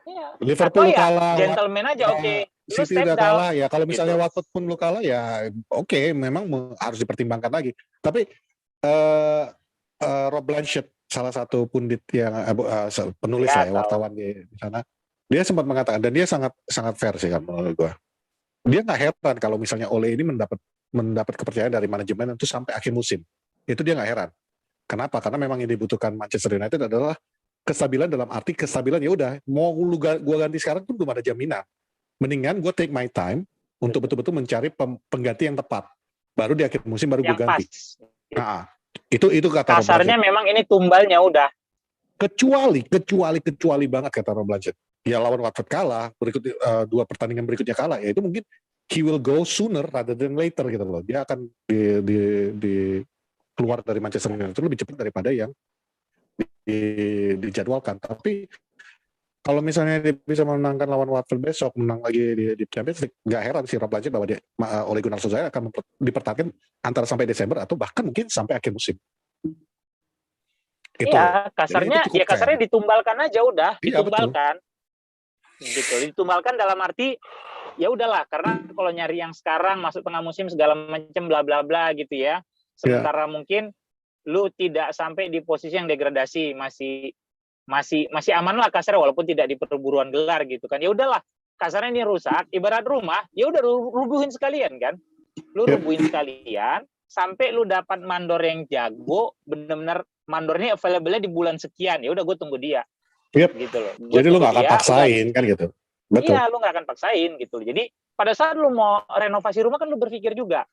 Ya. Liverpool ya, kalah, gentleman aja oke. City udah kalah ya. Kalau misalnya gitu. Watford pun lu kalah ya oke, memang harus dipertimbangkan lagi. Tapi Rob Blanchett salah satu pundit yang penulis ya, wartawan di sana, dia sempat mengatakan dan dia sangat fair sih kan menurut gua. Dia nggak heran kalau misalnya Ole ini mendapat kepercayaan dari manajemen itu sampai akhir musim. Itu dia nggak heran. Kenapa? Karena memang yang dibutuhkan Manchester United adalah kestabilan dalam arti kestabilan ya udah mau gua ganti sekarang pun belum ada jaminan. Mendingan gue take my time untuk betul-betul mencari pengganti yang tepat. Baru di akhir musim baru gue ganti. Nah, itu kata kasarnya Rob memang ini tumbalnya udah. Kecuali banget kata Rob Blanchett. Ya lawan Watford kalah, dua pertandingan berikutnya kalah, ya itu mungkin he will go sooner rather than later gitu loh. Dia akan di keluar dari Manchester United itu lebih cepat daripada yang dijadwalkan. Tapi kalau misalnya dia bisa menangkan lawan Watford besok, menang lagi di Champions League, nggak heran sih Rob Blanchett bahwa Ole Gunnar Solskjaer akan dipertahankan antara sampai Desember atau bahkan mungkin sampai akhir musim. Iya, kasarnya ditumbalkan aja udah, ditumbalkan. Gitu, ditumbalkan dalam arti ya udahlah, karena kalau nyari yang sekarang masuk tengah musim segala macam bla bla bla gitu ya. Sementara mungkin lu tidak sampai di posisi yang degradasi, masih aman lah kasarnya walaupun tidak di perburuan gelar gitu kan. Ya udahlah, kasarnya ini rusak, ibarat rumah, ya udah rubuhin sekalian kan. Lu rubuhin sekalian sampai lu dapat mandor yang jago, benar-benar mandornya available-nya di bulan sekian. Ya udah gue tunggu dia. Gitu loh. Jadi lu nggak akan paksain kan gitu. Betul. Iya, lu nggak akan paksain gitu. Jadi pada saat lu mau renovasi rumah kan lu berpikir juga.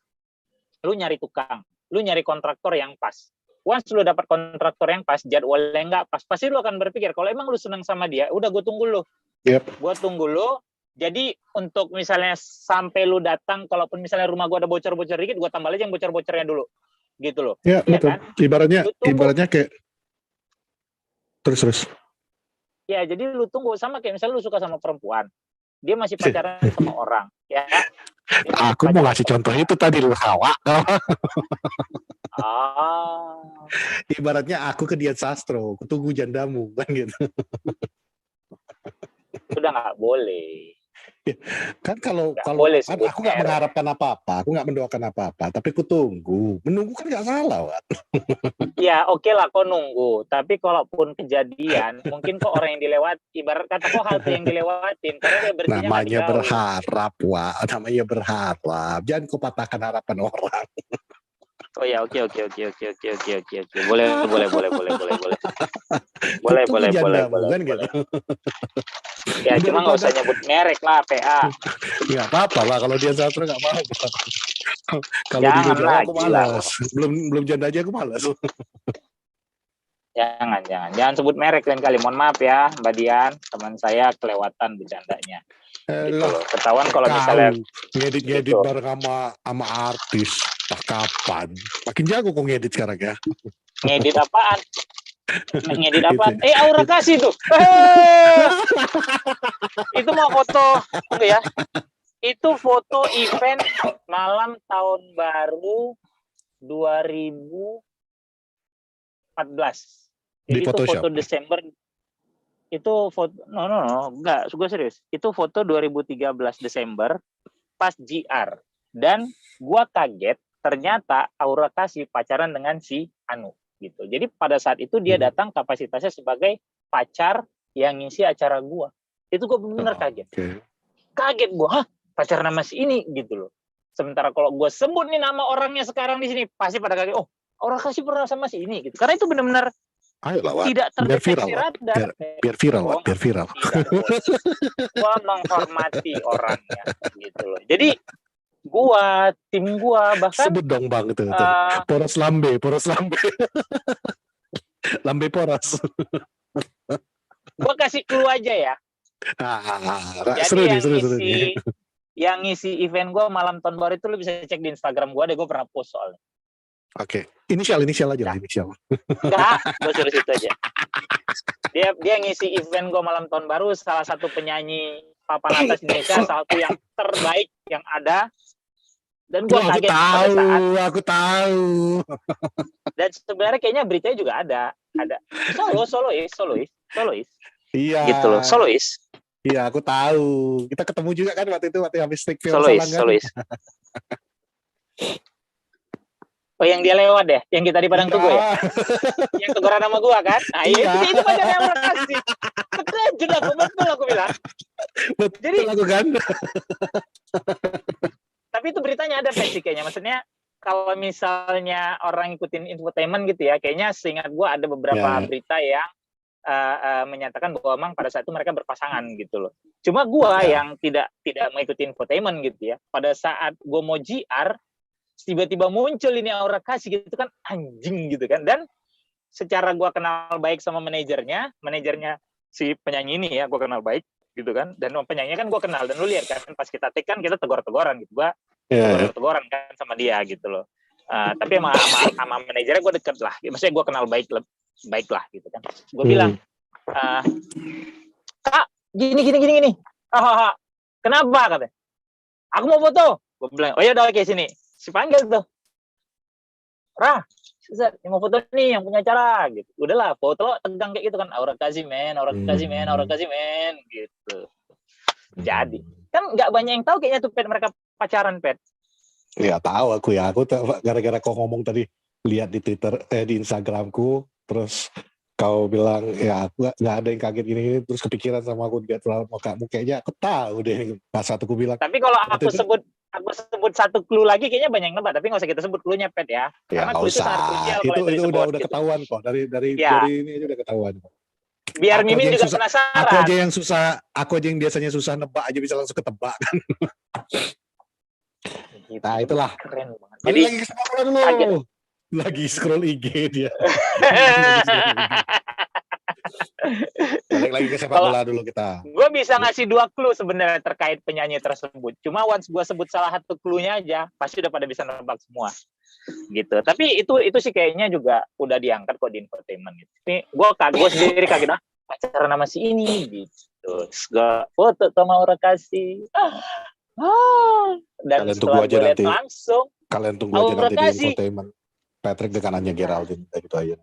Lu nyari tukang, lu nyari kontraktor yang pas. Once lu dapat kontraktor yang pas, jadwalnya nggak pas, pasti lu akan berpikir kalau emang lu senang sama dia, udah gue tunggu lu. Gue tunggu lu. Jadi untuk misalnya sampai lu datang, kalaupun misalnya rumah gue ada bocor-bocor dikit, gue tambah aja yang bocor-bocornya dulu. Gitu loh. Iya, betul. Kan? Ibaratnya kayak terus. Ya, jadi lu tunggu sama kayak misalnya lu suka sama perempuan, dia masih pacaran sama orang, ya. Aku mau ngasih contoh itu tadi lu Hawa. Ibaratnya aku ke Dian Sastro, aku tunggu jandamu kan gitu. Sudah nggak boleh. Kan kalau aku nggak mengharapkan apa-apa, aku nggak mendoakan apa-apa, tapi aku tunggu. Menunggu kan nggak salah, Wat. Ya oke lah kau nunggu, tapi kalaupun kejadian, mungkin kok orang yang dilewati, ibarat kata kok halte yang dilewatin, karena dia berarti namanya berharap, Wak. Namanya berharap. Jangan kau patahkan harapan orang. Oh ya, oke. Boleh. Boleh. Gitu. Ya cuma nggak usah nyebut merek lah, PA. Nggak apa-apa lah kalau dia satu nggak mau. Kalau di Jawa aku malas. Belum janda aja aku malas. Jangan sebut merek lain kali. Mohon maaf ya, Mbak Dian, teman saya kelewatan bercandanya. Gitu loh. Ketahuan kalau misalnya ngedit gitu. Bareng sama artis. Kapan? Makin jago kok ngedit sekarang ya. Ngedit apaan? Ngedit apaan? Aura kasih tuh. Itu mau foto ya. Itu foto event malam tahun baru 2014. Jadi itu foto Desember. Itu foto enggak, gue serius. Itu foto 2013 Desember pas GR. Dan gua kaget ternyata Aura Kasih pacaran dengan si Anu gitu. Jadi pada saat itu dia datang kapasitasnya sebagai pacar yang ngisi acara gua. Itu gua benar kaget. Kaget gua, pacaran sama si ini gitu loh. Sementara kalau gua sebut nih nama orangnya sekarang di sini pasti pada kaget, oh, Aura Kasih pernah sama si ini gitu. Karena itu benar-benar tidak terdeteksi radar. Biar viral. Gua menghormati orangnya gitu loh. Jadi tim gua bahkan Sebut dong bang itu. Poros Lambe. Lambe Poros. Gua kasih clue aja ya. Jadi seru nih. yang ngisi event gua malam tahun baru itu lu bisa cek di Instagram gua deh, gua pernah post soalnya. Oke, inisial aja lah, inisial. Enggak, gua suruh situ aja. Dia ngisi event gua malam tahun baru, salah satu penyanyi papan atas Indonesia, salah satu yang terbaik yang ada. Dan gue kaget pada saat aku tahu. Dan sebenarnya kayaknya beritanya juga ada solois. Iya. Gitu loh, solois. Iya, aku tahu. Kita ketemu juga kan waktu itu habis take film solois, kan. Solois. Oh, yang dia lewat deh, yang kita di Padang Tugu ya. Yang teguran sama gua kan. Nah, iya. itu pacar yang makasih. Betul aku bilang. Betul. Jadi aku kan. Tapi itu beritanya ada versi kayaknya. Maksudnya kalau misalnya orang ikutin infotainment gitu ya, kayaknya seingat gue ada beberapa berita yang menyatakan bahwa memang pada saat itu mereka berpasangan gitu loh. Cuma gue yang tidak mengikuti infotainment gitu ya. Pada saat gue mau JR, tiba-tiba muncul ini Aura Kasih gitu kan, anjing gitu kan. Dan secara gue kenal baik sama manajernya si penyanyi ini ya, gue kenal baik gitu kan, dan penyanyinya kan gue kenal, dan lu lihat kan pas kita take kan kita tegur-teguran gitu, gue tegur-teguran kan sama dia gitu loh. Tapi sama manajernya gue deket lah, maksudnya gue kenal baik lah gitu kan. Gue bilang, Kak, gini. Kenapa katanya? Aku mau foto. Gue bilang, oh ya udah oke sini. Si panggil tuh, Rah, yang mau foto nih, yang punya acara gitu. Udahlah, foto lo tegang kayak gitu kan. Aura kasih men gitu. Jadi kan nggak banyak yang tahu kayaknya tuh Pet, mereka pacaran Pet. Ya tahu aku gara-gara kau ngomong tadi, lihat di Twitter di Instagramku, terus kau bilang ya aku nggak ada yang kaget gini, terus kepikiran sama aku lihat mukamu, kayaknya aku tahu deh pas satu aku bilang. Tapi kalau aku sebut satu clue lagi kayaknya banyak yang nebak, tapi nggak usah kita sebut clue-nya Pet ya. Karena clue itu sangat krusial. Itu udah gitu. Ketahuan kok dari ini aja udah ketahuan kok. Biar Mimin juga penasaran. Aku aja yang biasanya susah nebak aja bisa langsung ketebak kan. Nah itulah. Keren banget. Jadi lagi scroll IG dia. Balik lagi ke sepak bola dulu kita. Gue bisa ngasih 2 clue sebenarnya terkait penyanyi tersebut. Cuma once gue sebut salah satu clue-nya aja, pasti udah pada bisa nebak semua. Gitu. Tapi itu sih kayaknya juga udah diangkat kok di infotainment gitu. Ini gue sendiri kaget pacaran nama si ini gitu. Gue foto sama Aura Kasih. Dan setelah gue lihat langsung, kalian tunggu aja nanti di infotainment. Patrick dekanannya Geraldine gitu aja.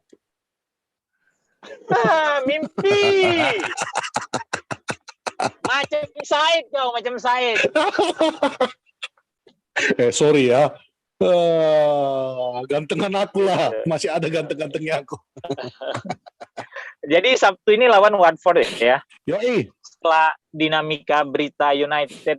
Mimpi. Macam Said. Sorry ya. Gantengan aku lah. Masih ada ganteng-gantengnya aku. Jadi Sabtu ini lawan Watford ya. Yoi. Setelah dinamika berita United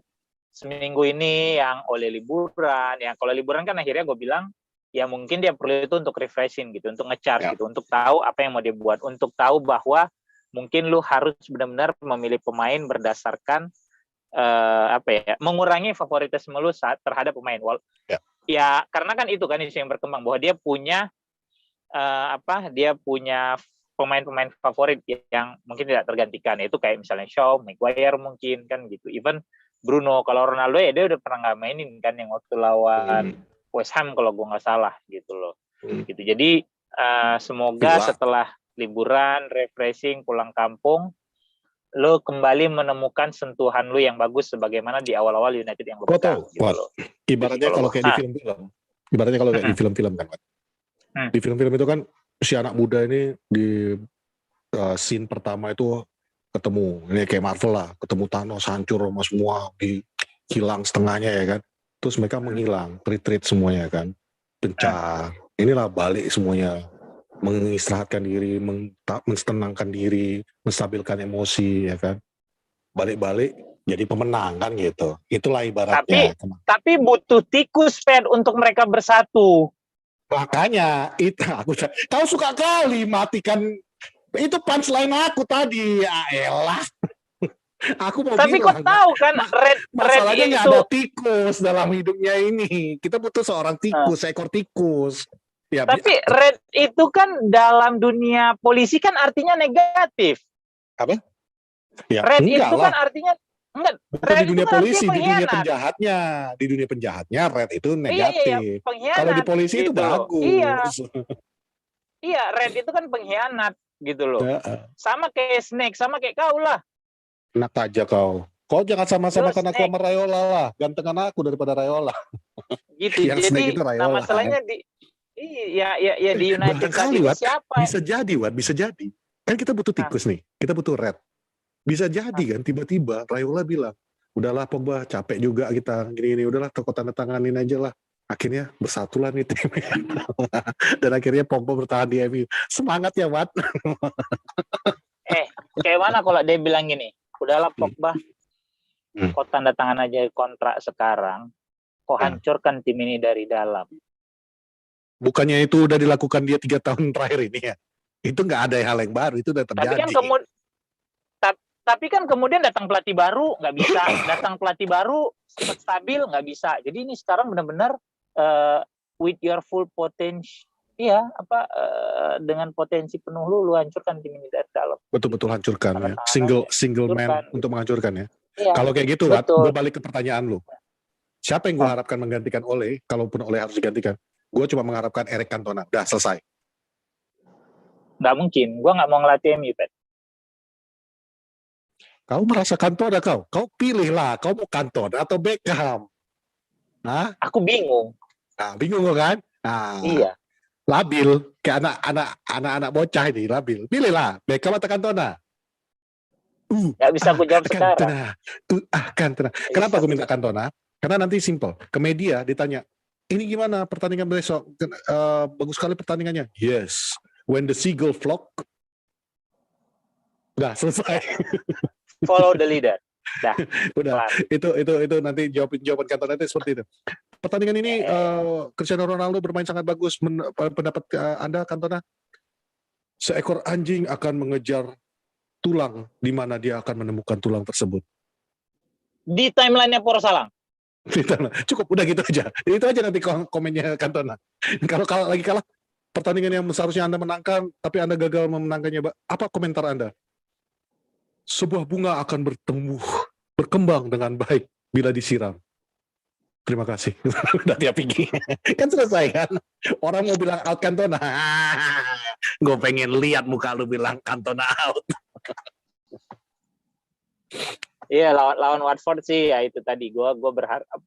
seminggu ini yang oleh liburan, ya kalau liburan kan akhirnya gue bilang ya mungkin dia perlu itu untuk refreshing gitu, untuk ngecharge gitu, untuk tahu apa yang mau dia buat, untuk tahu bahwa mungkin lu harus benar-benar memilih pemain berdasarkan mengurangi favoritisme lu terhadap pemain. Ya karena kan itu kan isu yang berkembang bahwa dia punya pemain-pemain favorit yang mungkin tidak tergantikan, itu kayak misalnya Shaw, Maguire mungkin kan gitu, even Bruno. Kalau Ronaldo ya dia udah pernah nggak mainin kan yang waktu lawan West Ham kalau gue nggak salah gitu loh. Gitu. Jadi semoga setelah liburan, refreshing, pulang kampung, lo kembali menemukan sentuhan lo yang bagus sebagaimana di awal-awal United yang lo pegang. Gitu loh. Ibaratnya kalau kayak di film-film. Ibaratnya kalau kayak di film-film kan. Di film-film itu kan si anak muda ini di scene pertama itu ketemu, ini kayak Marvel lah, ketemu Thanos hancur sama semua, hilang setengahnya ya kan. Terus mereka menghilang, retreat semuanya kan, pencar. Inilah balik semuanya, mengistirahatkan diri, menenangkan diri, menstabilkan emosi ya kan. Balik-balik jadi pemenang kan gitu. Itulah ibaratnya. Tapi butuh tikus Pet untuk mereka bersatu. Makanya itu kau suka kali matikan itu punchline aku tadi. Ya elah. Aku mau Tapi kok bilang, tahu kan Red masalahnya nggak itu ada tikus dalam hidupnya ini. Kita butuh seorang tikus, seekor tikus. Ya, tapi Red itu kan dalam dunia polisi kan artinya negatif. apa? Ya, Red enggak itu lah. kan artinya enggak. Bukan Red di itu dunia kan artinya polisi, di dunia pengkhianat. penjahatnya. Di dunia penjahatnya red itu Iya, negatif. Kalau di pengkhianat polisi itu gitu loh. bagus. Iya, Red itu kan pengkhianat gitu loh. Ya, Sama kayak Snake, sama kayak kau lah. enak aja kau. Kau jangan sama-samakan aku Snake sama Rayola lah. Gantengan aku daripada Rayola. gitu. Yang Snake Jadi itu nah Rayola. masalahnya ya di United saat Barangkali, ini Wat, siapa? bisa jadi, Wat, bisa jadi. Kan kita butuh tikus nih, kita butuh red. Bisa jadi kan tiba-tiba Rayola bilang, udahlah Pogba, capek juga kita gini-gini, udahlah toko tanda tanganin aja lah. Akhirnya bersatulah nih tim. Dan akhirnya Pogba bertahan di MU. Semangat ya, Wat. Kayak mana kalau dia bilang gini, udahlah Pogba, kau tanda tangan aja kontrak sekarang, kau hancurkan tim ini dari dalam. Bukannya itu udah dilakukan dia 3 tahun terakhir ini ya? Itu nggak ada hal yang baru, itu udah terjadi. Tapi kan kemudian datang pelatih baru nggak bisa, datang pelatih baru sempat stabil nggak bisa. Jadi ini sekarang benar-benar with your full potential, dengan potensi penuh lu hancurkan tim ini dari dalam. Betul-betul hancurkan ya. Single man untuk menghancurkan ya. Iya, kalau kayak gitu, Wat, gue balik ke pertanyaan lu. Siapa yang gue harapkan menggantikan Ole, kalaupun Ole harus digantikan? Gue cuma mengharapkan Eric Cantona. Udah selesai. Nggak mungkin. Gue nggak mau ngelatih MU, Pet. Kau merasa Cantona kau? Kau pilihlah. Kau mau Cantona atau Beckham? Hah? Aku bingung. Nah, bingung kan? Nah, iya. Labil. Kayak anak-anak bocah ini, labil. Pilihlah. Beckham atau Cantona? Nggak bisa aku jawab sekarang. Cantona. Kenapa aku minta Cantona? Karena nanti simple. Ke media ditanya, ini gimana pertandingan besok? Bagus sekali pertandingannya. Yes. When the seagull flock. Udah selesai. Follow the leader. Dah. Udah. Itu nanti jawaban Cantona itu seperti itu. Pertandingan ini Cristiano Ronaldo bermain sangat bagus. Pendapat Anda, Cantona? Seekor anjing akan mengejar tulang di mana dia akan menemukan tulang tersebut. Di timeline-nya Porsalang. Cukup, udah gitu aja. Itu aja nanti komennya Cantona. Kalau lagi kalah, pertandingan yang seharusnya Anda menangkan, tapi Anda gagal memenangkannya, apa komentar Anda? Sebuah bunga akan berkembang dengan baik bila disiram. Terima kasih. Udah tiap pergi. Kan selesai kan? Orang mau bilang out Cantona. Gue pengen lihat muka lu bilang Cantona out. Iya, lawan Watford sih ya itu tadi gue berharap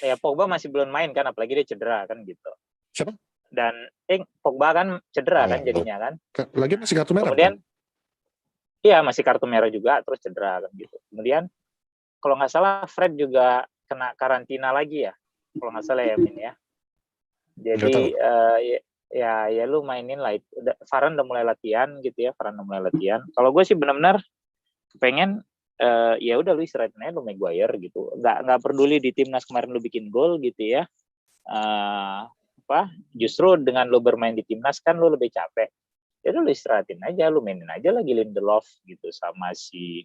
ya Pogba masih belum main kan, apalagi dia cedera kan gitu. Siapa? Dan Pogba kan cedera kan jadinya kan. Lagi masih kartu merah. Kemudian iya masih kartu merah juga terus cedera kan gitu. Kemudian kalau nggak salah Fred juga kena karantina lagi ya. Kalau nggak salah ya Min ya. Jadi ya lu mainin lah. Varane udah mulai latihan gitu ya. Kalau gue sih benar-benar pengen ya udah lu istirahatin aja lu Maguire gitu. Nggak peduli di timnas kemarin lu bikin gol gitu ya. Justru dengan lu bermain di timnas kan lu lebih capek. Ya lu istirahatin aja, lu mainin aja lagi Lindelof gitu sama si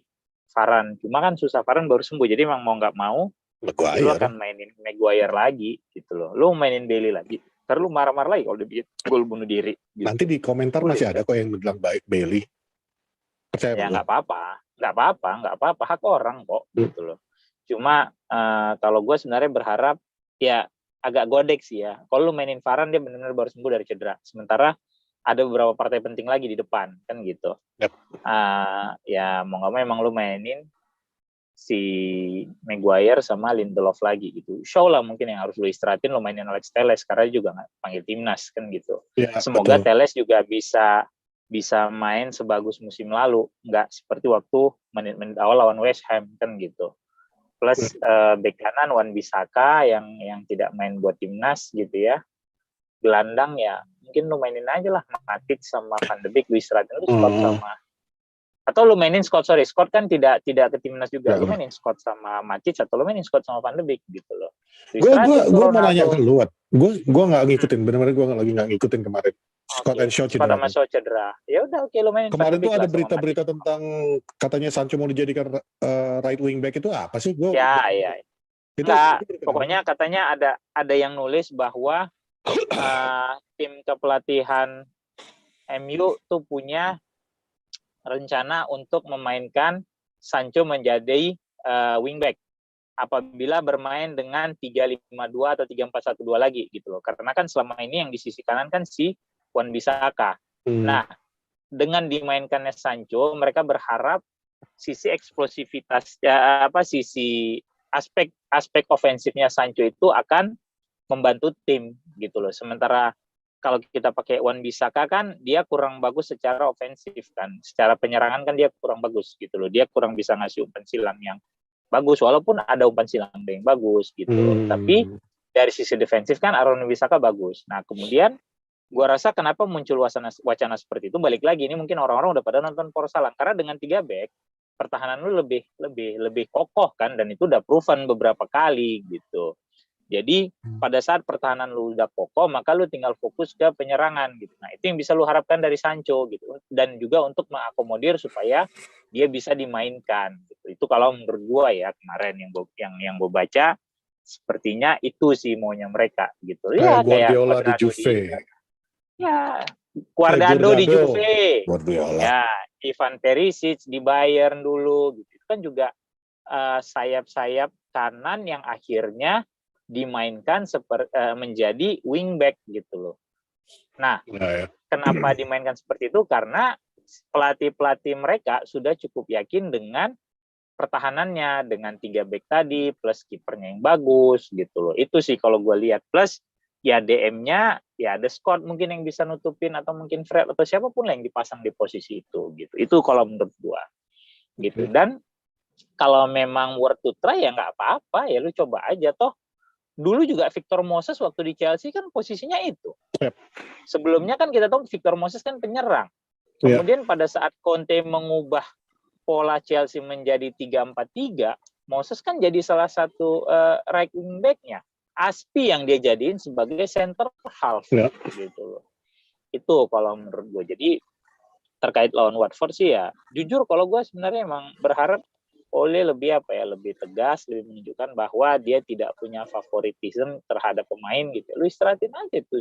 Varane. Cuma kan susah, Varane baru sembuh. Jadi emang mau nggak mau lu akan mainin Maguire lagi gitu loh. Lu mainin Bailey lagi. Ntar lu marah-marah lagi kalau dia bikin gol bunuh diri. Gitu. Nanti di komentar masih ada kok yang bilang baik Bailey. Percaya ya nggak apa-apa, hak orang kok gitu loh. Cuma kalau gue sebenarnya berharap ya agak godek sih ya. Kalau lu mainin Varane dia benar-benar baru sembuh dari cedera. Sementara ada beberapa partai penting lagi di depan kan gitu. Yep. Ya mau nggak mau emang lu mainin si Maguire sama Lindelof lagi gitu. Show lah mungkin yang harus lu istirahatin, lu mainin Alex Telles karena juga nggak panggil timnas kan gitu. Ya, semoga betul. Telles juga bisa main sebagus musim lalu, nggak seperti waktu menit awal lawan West Ham kan gitu. Plus bek kanan Wan-Bissaka yang tidak main buat timnas gitu ya. Gelandang ya mungkin lu mainin aja lah Matic sama Van de Beek, lu istirahatin lu Scott sama, atau lu mainin Scott kan tidak ke timnas juga, lu mainin Scott sama Matic atau lu mainin Scott sama Van de Beek gitu loh. Gue mau nanya ke lu, gue nggak ngikutin, benar-benar gue lagi nggak ngikutin kemarin. Scott and Shaw Scott cedera. sama Shaw cedera. Ya udah oke, lu main Kemarin Van tuh Beek ada lah sama berita-berita Matip. tentang katanya Sancho mau dijadikan right wing back itu apa sih? Ya. Itu Enggak, berita pokoknya mana? katanya ada yang nulis bahwa tim kepelatihan MU tuh punya rencana untuk memainkan Sancho menjadi wingback apabila bermain dengan 3-5-2 atau 3-4-1-2 lagi gitu loh. Karena kan selama ini yang di sisi kanan kan si Wan-Bissaka. Nah, dengan dimainkannya Sancho, mereka berharap sisi eksplosivitas sisi aspek ofensifnya Sancho itu akan membantu tim gitu loh. Sementara kalau kita pakai Wan-Bissaka kan dia kurang bagus secara ofensif kan. Secara penyerangan kan dia kurang bagus gitu loh. Dia kurang bisa ngasih umpan silang yang bagus, walaupun ada umpan silang yang bagus gitu. Tapi dari sisi defensif kan Aaron Wan-Bissaka bagus. Nah, kemudian gua rasa kenapa muncul wacana seperti itu, balik lagi ini mungkin orang-orang udah pada nonton Porsalang, karena dengan 3 back pertahanan lu lebih kokoh kan, dan itu udah proven beberapa kali gitu. Jadi pada saat pertahanan lu udah kokoh, maka lu tinggal fokus ke penyerangan gitu. Nah, itu yang bisa lu harapkan dari Sancho gitu. Dan juga untuk mengakomodir supaya dia bisa dimainkan gitu. Itu kalau menurut gua ya kemarin yang gua baca sepertinya itu sih maunya mereka gitu. Ya kayak Guardiola di Cuadrado Juve. ya, Cuadrado di Juve. Guardiola. Ya, Ivan Perisic di Bayern dulu gitu. Itu kan juga sayap-sayap kanan yang akhirnya dimainkan menjadi wingback gitu loh. Nah, kenapa dimainkan seperti itu? Karena pelatih-pelatih mereka sudah cukup yakin dengan pertahanannya, dengan 3 back tadi, plus kipernya yang bagus gitu loh. Itu sih kalau gue lihat. Plus ya DM-nya ya ada Scott mungkin yang bisa nutupin, atau mungkin Fred atau siapapun lah yang dipasang di posisi itu gitu. Itu kalau menurut gue gitu. Dan kalau memang worth to try ya nggak apa-apa, ya lu coba aja. Toh dulu juga Victor Moses waktu di Chelsea kan posisinya itu. Sebelumnya kan kita tahu Victor Moses kan penyerang. Kemudian pada saat Conte mengubah pola Chelsea menjadi 3-4-3, Moses kan jadi salah satu right wing back-nya. Aspi yang dia jadiin sebagai center half gitu loh. Itu kalau menurut gue. Jadi terkait lawan Watford sih ya, jujur kalau gue sebenarnya emang berharap Ole lebih lebih tegas, lebih menunjukkan bahwa dia tidak punya favoritisme terhadap pemain gitu. Lu istirahatin aja tuh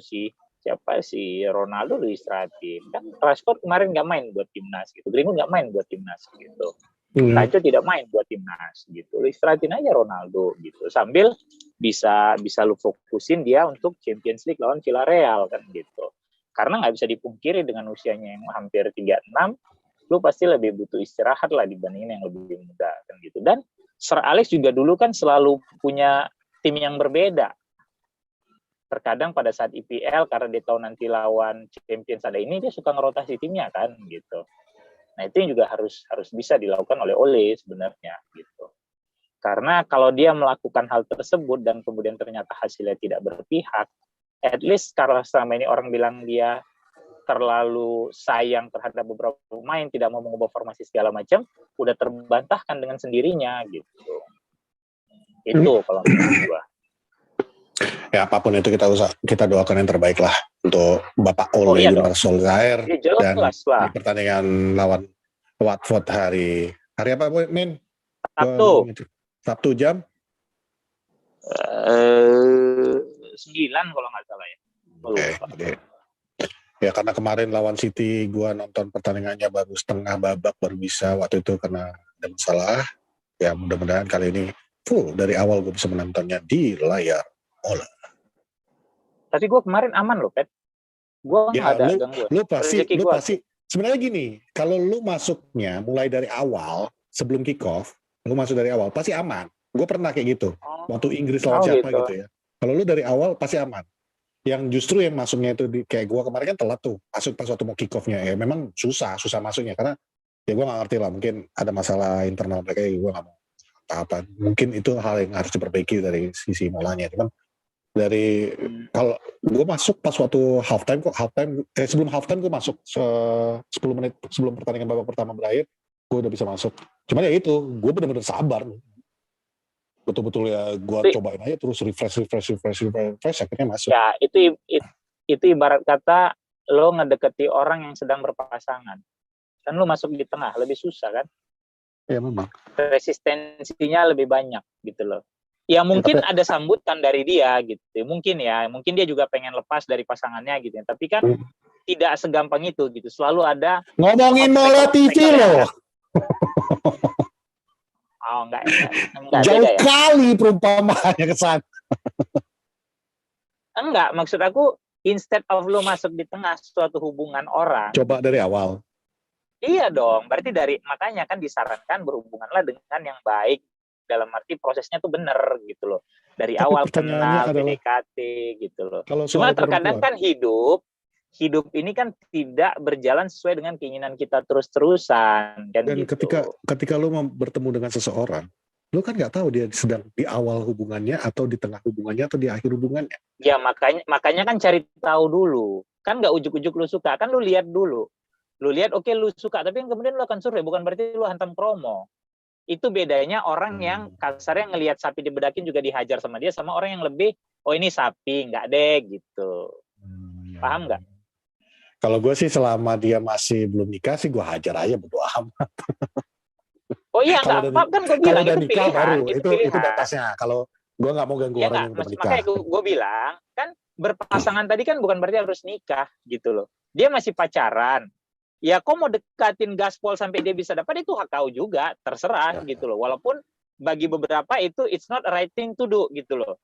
siapa sih Ronaldo, lu istirahatin. Kan Rashford kemarin nggak main buat timnas gitu, Greenwood nggak main buat timnas gitu, Sancho tidak main buat timnas gitu. Lu istirahatin aja Ronaldo gitu, sambil bisa lu fokusin dia untuk Champions League lawan Villarreal kan gitu. Karena nggak bisa dipungkiri dengan usianya yang hampir 36, lu pasti lebih butuh istirahat lah dibandingin yang lebih muda kan gitu. Dan Sir Alex juga dulu kan selalu punya tim yang berbeda. Terkadang pada saat IPL karena dia tahu nanti lawan Champions ada ini, dia suka ngerotasi timnya kan gitu. Nah, itu yang juga harus bisa dilakukan oleh Ole sebenarnya gitu. Karena kalau dia melakukan hal tersebut dan kemudian ternyata hasilnya tidak berpihak, at least karena selama ini orang bilang dia terlalu sayang terhadap beberapa pemain, tidak mau mengubah formasi segala macam, udah terbantahkan dengan sendirinya gitu. Itu kalau menurut gua. Ya apapun itu kita doakan yang terbaik lah untuk Bapak Ole Gunnar Solskjaer dan di pertandingan lawan Watford hari apa Min? Sabtu jam 9 kalau nggak salah ya. Okay. Ya karena kemarin lawan City gue nonton pertandingannya baru setengah babak baru bisa waktu itu karena ada masalah. Ya mudah-mudahan kali ini full dari awal gue bisa menontonnya di layar Ole. Tapi gue kemarin aman loh, Pet. Gue nggak ada gangguan. Lu pasti sebenarnya gini, kalau lu masuknya mulai dari awal sebelum kick off, lu masuk dari awal pasti aman. Gue pernah kayak gitu. Waktu Inggris lawan siapa gitu ya. Kalau lu dari awal pasti aman. Yang justru yang masuknya itu kayak gue kemarin kan telat tuh masuk pas waktu mau kick off-nya ya memang susah masuknya karena ya gue nggak ngerti lah, mungkin ada masalah internal mereka, gue nggak mau apa-apa, mungkin itu hal yang harus diperbaiki dari sisi molanya. Cuman dari kalau gue masuk pas waktu sebelum halftime gue masuk 10 menit sebelum pertandingan babak pertama berakhir gue udah bisa masuk. Cuman ya itu gue benar-benar sabar, betul-betul ya gue cobain aja terus refresh akhirnya masuk. Ya itu ibarat kata lo ngedeketi orang yang sedang berpasangan. Kan lo masuk di tengah, lebih susah kan? Ya memang. Resistensinya lebih banyak gitu loh. Ya mungkin ada sambutan dari dia gitu. Mungkin dia juga pengen lepas dari pasangannya gitu. Tapi kan tidak segampang itu gitu. Selalu ada ngomongin Mola TV loh. Oh enggak jauh beda, kali ya? Perumpamaannya ke sana. Enggak, maksud aku instead of lo masuk di tengah suatu hubungan orang, coba dari awal. Iya dong, berarti makanya kan disarankan berhubunganlah dengan yang baik, dalam arti prosesnya tuh bener gitu loh. Dari tapi awal kenal, PDKT gitu loh. Cuma terkadang kan hidup ini kan tidak berjalan sesuai dengan keinginan kita terus-terusan. Dan gitu. ketika lo bertemu dengan seseorang, lo kan nggak tahu dia sedang di awal hubungannya atau di tengah hubungannya atau di akhir hubungannya. Ya makanya kan cari tahu dulu. Kan nggak ujuk-ujuk lo suka, kan lo lihat dulu. Lu lihat oke, lu suka, tapi kemudian lu akan survei, bukan berarti lu hantam promo. Itu bedanya orang yang kasarnya ngelihat sapi dibedakin juga dihajar sama dia, sama orang yang lebih ini sapi, nggak deh gitu. Paham nggak? Kalau gue sih selama dia masih belum nikah sih gue hajar aja, bodo amat. Oh iya, nggak apa kan gue bilang itu pilihan, baru, itu batasnya. Kalau gue nggak mau ganggu orang yang udah menikah. Makanya gue bilang kan berpasangan tadi kan bukan berarti harus nikah gitu loh. Dia masih pacaran. Ya kok mau dekatin gaspol sampai dia bisa dapat, itu hak kau juga, terserah gitu loh. Walaupun bagi beberapa itu it's not a right thing to do gitu loh.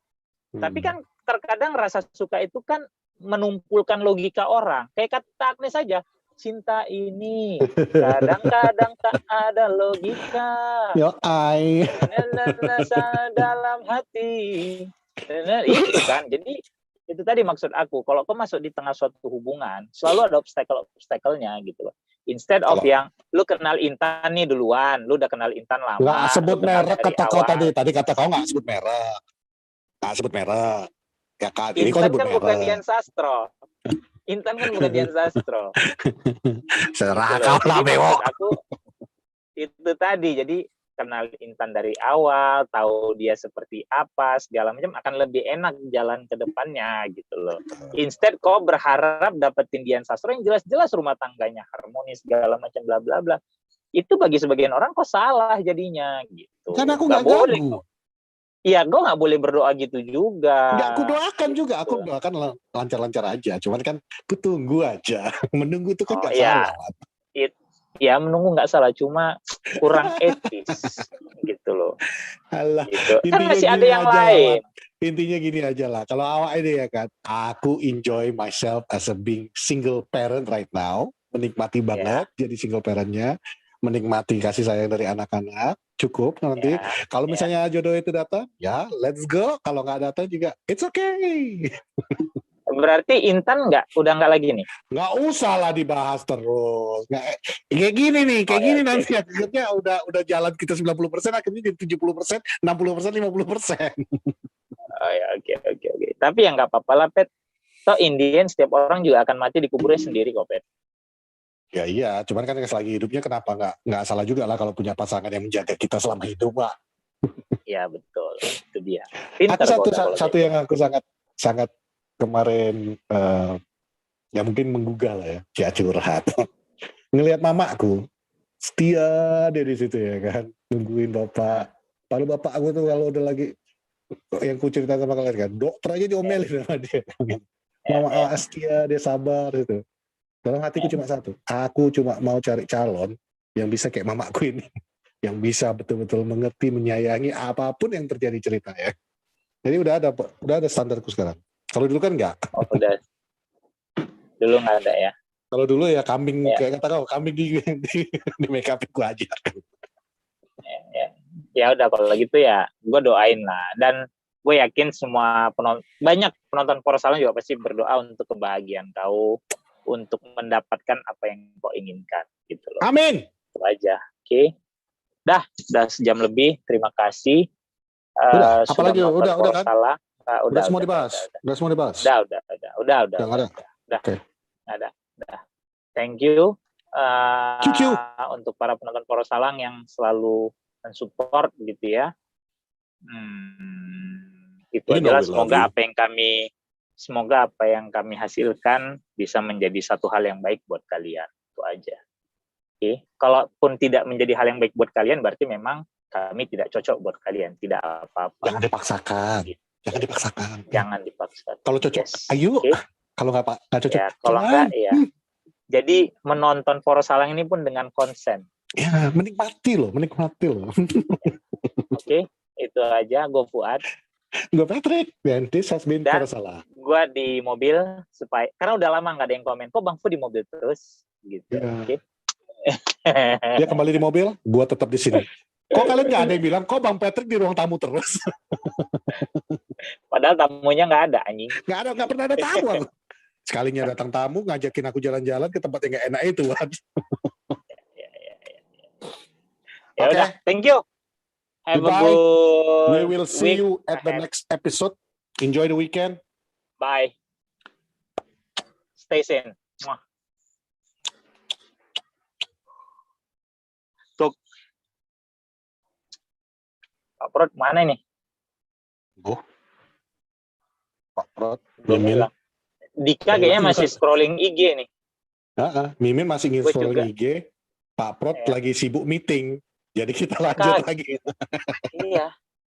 Tapi kan terkadang rasa suka itu kan menumpulkan logika orang. Kayak kata Agnes saja, cinta ini kadang-kadang tak ada logika. Dalam hati. Itu kan, jadi itu tadi maksud aku, kalau kau masuk di tengah suatu hubungan, selalu ada obstacle-nya gitu loh. Instead of yang lu kenal Intan nih duluan, lu udah kenal Intan lama. Nggak sebut merek kata kau tadi kata kau nggak sebut merek. Nggak sebut merek. Ya kan, ini kau sebut kan merek. Bukan Dian Sastro. Intan kan bukan Dian Sastro. Serah kau lah, Bewo. Aku itu tadi, jadi kenal Intan dari awal, tahu dia seperti apa, segala macam, akan lebih enak jalan ke depannya gitu loh. Instead kau berharap dapetin Dian Sastro yang jelas-jelas rumah tangganya harmonis, segala macam bla bla bla. Itu bagi sebagian orang kok salah jadinya gitu. Karena aku nggak ganggu. Iya, gue nggak boleh berdoa gitu juga. Nggak, aku doakan gitu. Juga, aku doakan lancar-lancar aja. Cuman kan aku tunggu aja. Menunggu itu kan nggak salah. Ya menunggu nggak salah, cuma kurang etis gitu loh. Alah, gitu. Kan masih ada yang lain. Intinya gini aja lah. Kalau awak ini ya kan, aku enjoy myself as a being single parent right now, menikmati banget jadi single parentnya, menikmati kasih sayang dari anak-anak. Cukup nanti. Kalau misalnya jodoh itu datang, ya let's go. Kalau nggak datang juga, it's okay. Berarti Intan udah nggak lagi nih? Nggak usah lah dibahas terus. Kayak gini nih, nanti akhirnya udah jalan kita 90%, akhirnya jadi 70%, 60%, 50%. Oh ya, oke. Tapi ya nggak apa-apa lah, Pet. Toh Indian setiap orang juga akan mati di kuburnya sendiri kok, Pet. Ya iya, cuman kan selagi hidupnya kenapa nggak salah juga lah kalau punya pasangan yang menjaga kita selama hidup, Pak. Iya betul, itu dia. Satu yang aku sangat kemarin ya mungkin menggugah lah ya curhat. Ngelihat mamaku setia dia di situ ya kan, nungguin bapak. Lalu bapak aku tuh kalau udah lagi yang ku cerita sama kalian kan, dokter aja diomelin sama dia. Mama setia, dia sabar gitu. Dalam hatiku cuma satu, aku cuma mau cari calon yang bisa kayak mamaku ini, yang bisa betul-betul mengerti, menyayangi apapun yang terjadi cerita ya. Jadi udah ada standarku sekarang. Kalau dulu kan enggak. Oh, udah. Dulu nggak ada ya. Kalau dulu ya kambing, kayak kata kau, kambing di make up ku aja. Ya udah kalau gitu ya, gue doain lah. Dan gue yakin semua banyak penonton Porsalan juga pasti berdoa untuk kebahagiaan kau, untuk mendapatkan apa yang kau inginkan gitu loh. Amin. Itu aja. Oke. Udah sejam lebih. Terima kasih. Apalagi udah kan? Udah semua dibahas. Udah. Oke. Udah. Thank you. Untuk para penonton Porosalang yang selalu mensupport gitu ya. Itu adalah semoga apa yang kami semoga apa yang kami hasilkan bisa menjadi satu hal yang baik buat kalian. Itu aja. Oke, kalaupun tidak menjadi hal yang baik buat kalian, berarti memang kami tidak cocok buat kalian. Tidak apa-apa. Jangan dipaksakan. Gitu. Jangan dipaksakan. Jangan dipaksakan. Kalau cocok, ayo. Okay. Kalau nggak cocok, ya, kalau enggak, ya. Jadi menonton Poros Salang ini pun dengan konsen. Ya, menikmati loh. Oke, itu aja. Gue Fuad. Gue Patrick. Dan this has been Poros Salang. Gue di mobil karena udah lama nggak ada yang komen. Kok Bang Fu di mobil terus? Gitu. Ya. Okay. Dia kembali di mobil, gue tetap di sini. Kok kalian nggak ada yang bilang, kok Bang Patrick di ruang tamu terus? Padahal tamunya nggak ada, anjing. Nggak pernah ada tamu. Sekalinya datang tamu, ngajakin aku jalan-jalan ke tempat yang nggak enak itu. Ya udah, thank you. Have a good We will see you at the next episode. Enjoy the weekend. Bye. Stay sane. Tuh. Pak Prot mana nih? Pak Prot. Dika kayaknya masih scrolling IG nih. Mimin masih scrolling IG. Pak Prot lagi sibuk meeting. Jadi kita lanjut lagi. Iya.